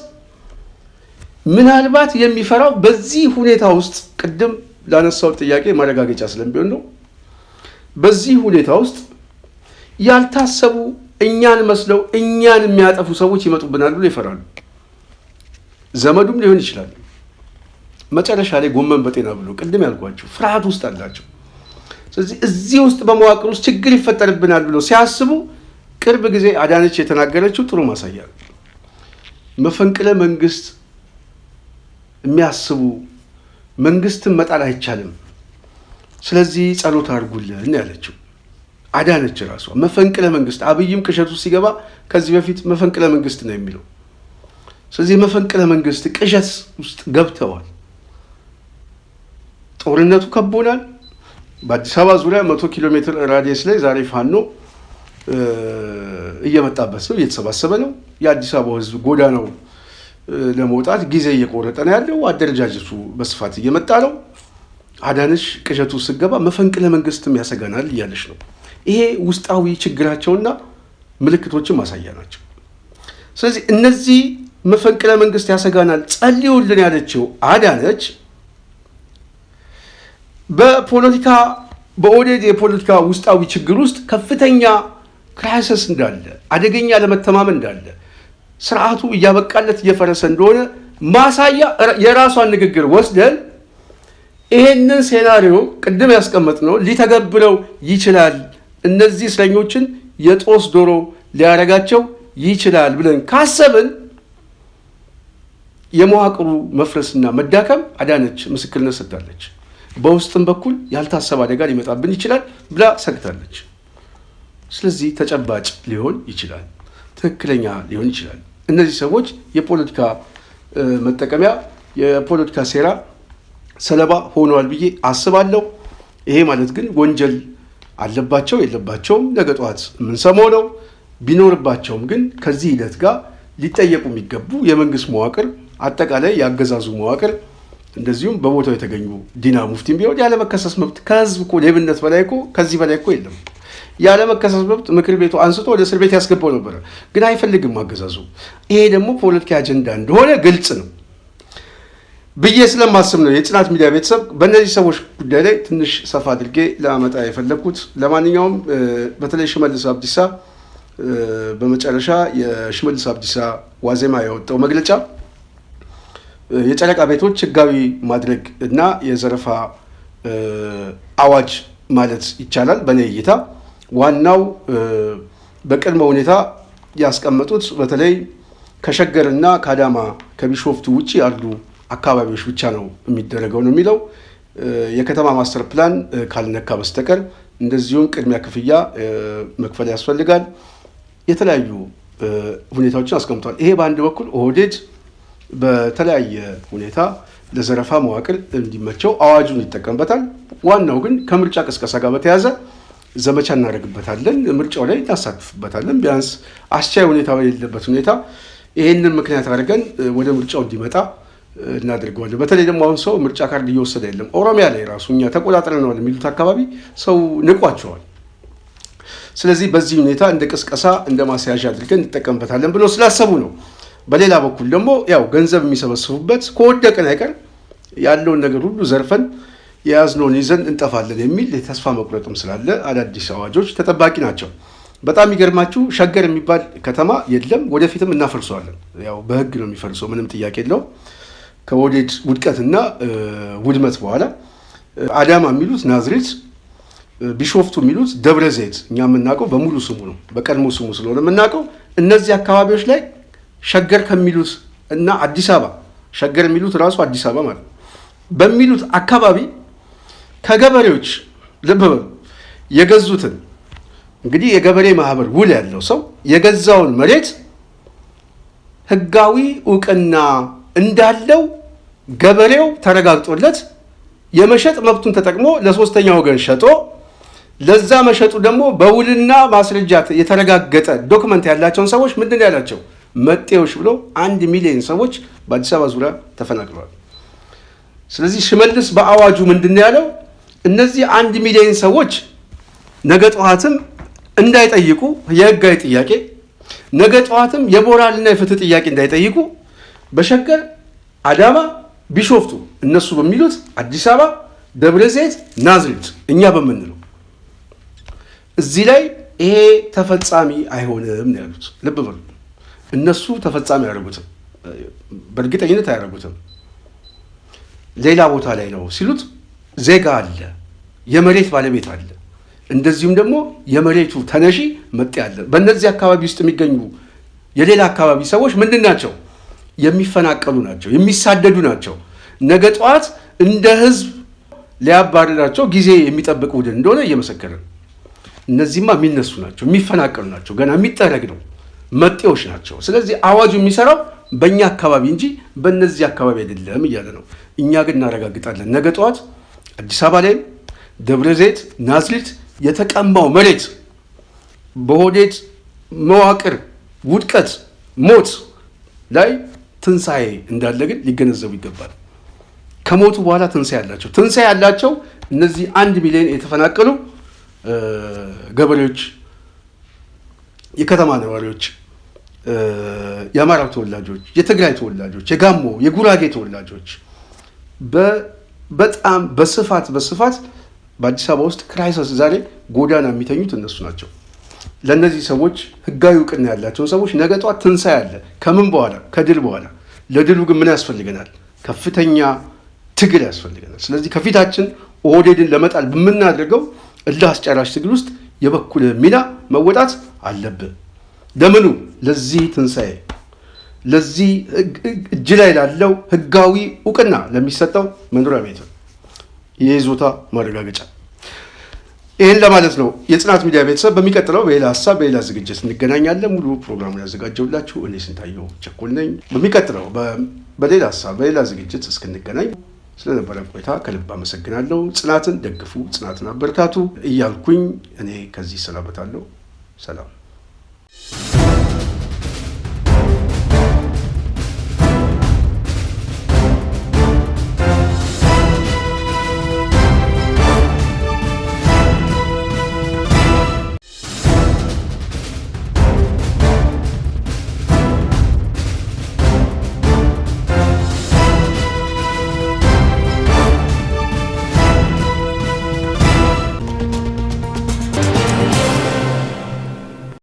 ምናልባት የሚፈራው በዚህ ሁኔታ ውስጥ ቅድም ላነሳው ጥያቄ ማረጋገጫ ስለሚሆን ነው። በዚህ ሁኔታ ውስጥ ያልታሰቡ እኛን መስለው እኛን የሚያጠፉ ሰዎች ይመጡብናል ብሎ ይፈራሉ። ዘመዱም ሊሆን ይችላል። መጨረሻ ላይ ጎመን በጤና ብሎ ቅድም ያልኳቸው ፍርሃት ውስጥ አላቸው። ስለዚህ እዚህ ውስጥ በመዋቅር ውስጥ ችግር ይፈጠርብናል ብሎ ሲያስቡ ቅርብ ጊዜ አዳነች የተናገረችው ጥሩ ማሳያ ነው። መፈንቅለ መንግስት የሚያስቡ መንግስትን መጣል አይቻልም፣ ስለዚህ ጸሎት አድርጉልን ያለችው አዳነች ራሷ። መፈንቅለ መንግስት አብይም ቅዠቱ ሲገባ ከዚህ በፊት መፈንቅለ መንግስት ነው የሚለው። ስለዚህ መፈንቅለ መንግስት ቅዠት ውስጥ ገብተዋል። ጦርነቱ ከቦናል። በአዲስ አበባ ዙሪያ 100 ኪሎ ሜትር ራዲየስ ላይ ዛሬ ፋኖ እየመጣበት ነው፣ እየተሰባሰበ ነው። የአዲስ አበባ ህዝብ ጎዳናው ለመውጣት ጊዜ እየቆረጠ ነው ያለው። አደረጃጀቱ በስፋት እየመጣ ነው። አዳነች ቅዠቱ ስገባ መፈንቅለ መንግስትም ያሰጋናል እያለች ነው። ይሄ ውስጣዊ ችግራቸውና ምልክቶችን ማሳያ ናቸው። ስለዚህ እነዚህ መፈንቅለ መንግስት ያሰጋናል ጸልዩልን ያለችው አዳነች በፖለቲካ በኦህዴድ የፖለቲካ ውስጣዊ ችግር ውስጥ ከፍተኛ ክራይሲስ እንዳለ፣ አደገኛ ለመተማመን እንዳለ፣ ስርዓቱ እያበቃለት እየፈረሰ እንደሆነ ማሳያ የራሷን ንግግር ወስደን ይሄንን ሴናሪዮ ቅድም ያስቀመጥነው ሊተገብረው ይችላል፣ እነዚህ እስረኞችን የጦስ ዶሮ ሊያረጋቸው ይችላል ብለን ካሰብን የመዋቅሩ መፍረስና መዳከም አዳነች ምስክርነት ሰጥታለች። በውስጥም በኩል ያልታሰበ አደጋ ሊመጣብን ይችላል ብላ ሰግታለች። ስለዚህ ተጨባጭ ሊሆን ይችላል፣ ትክክለኛ ሊሆን ይችላል። እነዚህ ሰዎች የፖለቲካ መጠቀሚያ የፖለቲካ ሴራ ሰለባ ሆነዋል ብዬ አስባለሁ። ይሄ ማለት ግን ወንጀል አለባቸው የለባቸውም ነገ ጠዋት የምንሰማው ነው። ቢኖርባቸውም ግን ከዚህ ሂደት ጋር ሊጠየቁ የሚገቡ የመንግስት መዋቅር አጠቃላይ ያገዛዙ መዋቅር እንደዚሁም በቦታው የተገኙ ዲና ሙፍቲም ቢሆን ያለመከሰስ መብት ከህዝብ እኮ ሌብነት በላይ እኮ ከዚህ በላይ እኮ የለም። ያለመከሰስ መብት ምክር ቤቱ አንስቶ ወደ እስር ቤት ያስገባው ነበረ፣ ግን አይፈልግም አገዛዙ። ይሄ ደግሞ ፖለቲካ አጀንዳ እንደሆነ ግልጽ ነው ብዬ ስለማስብ ነው የጽናት ሚዲያ ቤተሰብ በእነዚህ ሰዎች ጉዳይ ላይ ትንሽ ሰፋ አድርጌ ለማመጣ የፈለግኩት። ለማንኛውም በተለይ ሽመልስ አብዲሳ በመጨረሻ የሽመልስ አብዲሳ ዋዜማ ያወጣው መግለጫ የጨረቃ ቤቶች ህጋዊ ማድረግ እና የዘረፋ አዋጅ ማለት ይቻላል። በእኔ እይታ ዋናው በቅድመ ሁኔታ ያስቀመጡት በተለይ ከሸገርና ከአዳማ ከቢሾፍቱ ውጪ ያሉ አካባቢዎች ብቻ ነው የሚደረገው ነው የሚለው። የከተማ ማስተር ፕላን ካልነካ በስተቀር እንደዚሁም ቅድሚያ ክፍያ መክፈል ያስፈልጋል። የተለያዩ ሁኔታዎችን አስቀምጧል። ይሄ በአንድ በኩል ኦህዴድ በተለያየ ሁኔታ ለዘረፋ መዋቅር እንዲመቸው አዋጁን ይጠቀምበታል። ዋናው ግን ከምርጫ ቅስቀሳ ጋር በተያያዘ ዘመቻ እናደርግበታለን፣ ምርጫው ላይ እናሳትፍበታለን። ቢያንስ አስቻይ ሁኔታ የሌለበት ሁኔታ ይህንን ምክንያት አድርገን ወደ ምርጫው እንዲመጣ እናደርገዋለን። በተለይ ደግሞ አሁን ሰው ምርጫ ካርድ እየወሰደ የለም። ኦሮሚያ ላይ ራሱ እኛ ተቆጣጥረነዋል የሚሉት አካባቢ ሰው ንቋቸዋል። ስለዚህ በዚህ ሁኔታ እንደ ቅስቀሳ እንደ ማስያዣ አድርገን እንጠቀምበታለን ብሎ ስላሰቡ ነው። በሌላ በኩል ደግሞ ያው ገንዘብ የሚሰበስቡበት ከወደቀን አይቀር ያለውን ነገር ሁሉ ዘርፈን የያዝነውን ይዘን እንጠፋለን የሚል የተስፋ መቁረጥም ስላለ አዳዲስ አዋጆች ተጠባቂ ናቸው። በጣም ይገርማችሁ ሸገር የሚባል ከተማ የለም፣ ወደፊትም እናፈርሰዋለን። ያው በህግ ነው የሚፈርሰው፣ ምንም ጥያቄ የለው። ከኦህዴድ ውድቀትና ውድመት በኋላ አዳማ የሚሉት ናዝሬት፣ ቢሾፍቱ የሚሉት ደብረ ዘይት፣ እኛ የምናውቀው በሙሉ ስሙ ነው፣ በቀድሞ ስሙ ስለሆነ የምናውቀው። እነዚህ አካባቢዎች ላይ ሸገር ከሚሉት እና አዲስ አበባ ሸገር የሚሉት ራሱ አዲስ አበባ ማለት በሚሉት አካባቢ ከገበሬዎች ልብ በሉ የገዙትን እንግዲህ የገበሬ ማህበር ውል ያለው ሰው የገዛውን መሬት ህጋዊ እውቅና እንዳለው ገበሬው ተረጋግጦለት የመሸጥ መብቱን ተጠቅሞ ለሶስተኛ ወገን ሸጦ ለዛ መሸጡ ደግሞ በውልና ማስረጃ የተረጋገጠ ዶክመንት ያላቸውን ሰዎች ምንድን ያላቸው መጤዎች ብሎ 1 ሚሊዮን ሰዎች በአዲስ አበባ ዙሪያ ተፈናቅለዋል። ስለዚህ ሽመልስ በአዋጁ ምንድን ያለው እነዚህ 1 ሚሊዮን ሰዎች ነገ ጠዋትም እንዳይጠይቁ የህጋዊ ጥያቄ፣ ነገ ጠዋትም የሞራልና የፍትህ ጥያቄ እንዳይጠይቁ በሸገር አዳማ፣ ቢሾፍቱ እነሱ በሚሉት አዲስ አበባ፣ ደብረ ዘይት፣ ናዝሬት እኛ በምንለው እዚህ ላይ ይሄ ተፈጻሚ አይሆንም ነው ያሉት። ልብ በሉ እነሱ ተፈጻሚ አያደርጉትም፣ በእርግጠኝነት አያደርጉትም። ሌላ ቦታ ላይ ነው ሲሉት ዜጋ አለ፣ የመሬት ባለቤት አለ፣ እንደዚሁም ደግሞ የመሬቱ ተነሺ መጤ አለ። በእነዚህ አካባቢ ውስጥ የሚገኙ የሌላ አካባቢ ሰዎች ምንድን ናቸው? የሚፈናቀሉ ናቸው፣ የሚሳደዱ ናቸው። ነገ ጠዋት እንደ ህዝብ ሊያባርራቸው ጊዜ የሚጠብቅ ቡድን እንደሆነ እየመሰከረ ነው። እነዚህማ የሚነሱ ናቸው፣ የሚፈናቀሉ ናቸው፣ ገና የሚጠረግ ነው፣ መጤዎች ናቸው። ስለዚህ አዋጁ የሚሰራው በእኛ አካባቢ እንጂ በእነዚህ አካባቢ አይደለም እያለ ነው። እኛ ግን እናረጋግጣለን ነገ ጠዋት አዲስ አበባ ላይም ደብረ ዘይት፣ ናዝሬት የተቀማው መሬት በኦህዴድ መዋቅር ውድቀት፣ ሞት ላይ ትንሣኤ እንዳለ ግን ሊገነዘቡ ይገባል። ከሞቱ በኋላ ትንሣኤ ያላቸው እነዚህ 1 ሚሊዮን የተፈናቀሉ ገበሬዎች፣ የከተማ ነዋሪዎች፣ የአማራው ተወላጆች፣ የትግራይ ተወላጆች፣ የጋሞ የጉራጌ ተወላጆች በጣም በስፋት በአዲስ አበባ ውስጥ ክራይሲስ ዛሬ ጎዳና የሚተኙት እነሱ ናቸው። ለእነዚህ ሰዎች ህጋዊ እውቅና ያላቸውን ሰዎች ነገ ጧት ትንሣኤ አለ። ከምን በኋላ? ከድል በኋላ። ለድሉ ግን ምን ያስፈልገናል? ከፍተኛ ትግል ያስፈልገናል። ስለዚህ ከፊታችን ኦህዴድን ለመጣል በምናደርገው እልህ አስጨራሽ ትግል ውስጥ የበኩል ሚና መወጣት አለብን። ለምኑ? ለዚህ ትንሣኤ፣ ለዚህ እጅ ላይ ላለው ህጋዊ እውቅና ለሚሰጠው መኖሪያ ቤት የይዞታ ማረጋገጫ። ይህን ለማለት ነው። የጽናት ሚዲያ ቤተሰብ በሚቀጥለው በሌላ ሀሳብ በሌላ ዝግጅት እንገናኛለን። ሙሉ ፕሮግራሙን ያዘጋጀውላችሁ እኔ ስንታየሁ ቸኮል ነኝ። በሚቀጥለው በሌላ ሀሳብ በሌላ ዝግጅት እስክንገናኝ ስለነበረ ቆይታ ከልብ አመሰግናለሁ። ጽናትን ደግፉ፣ ጽናትን አበረታቱ እያልኩኝ እኔ ከዚህ ሰናበታለሁ። ሰላም።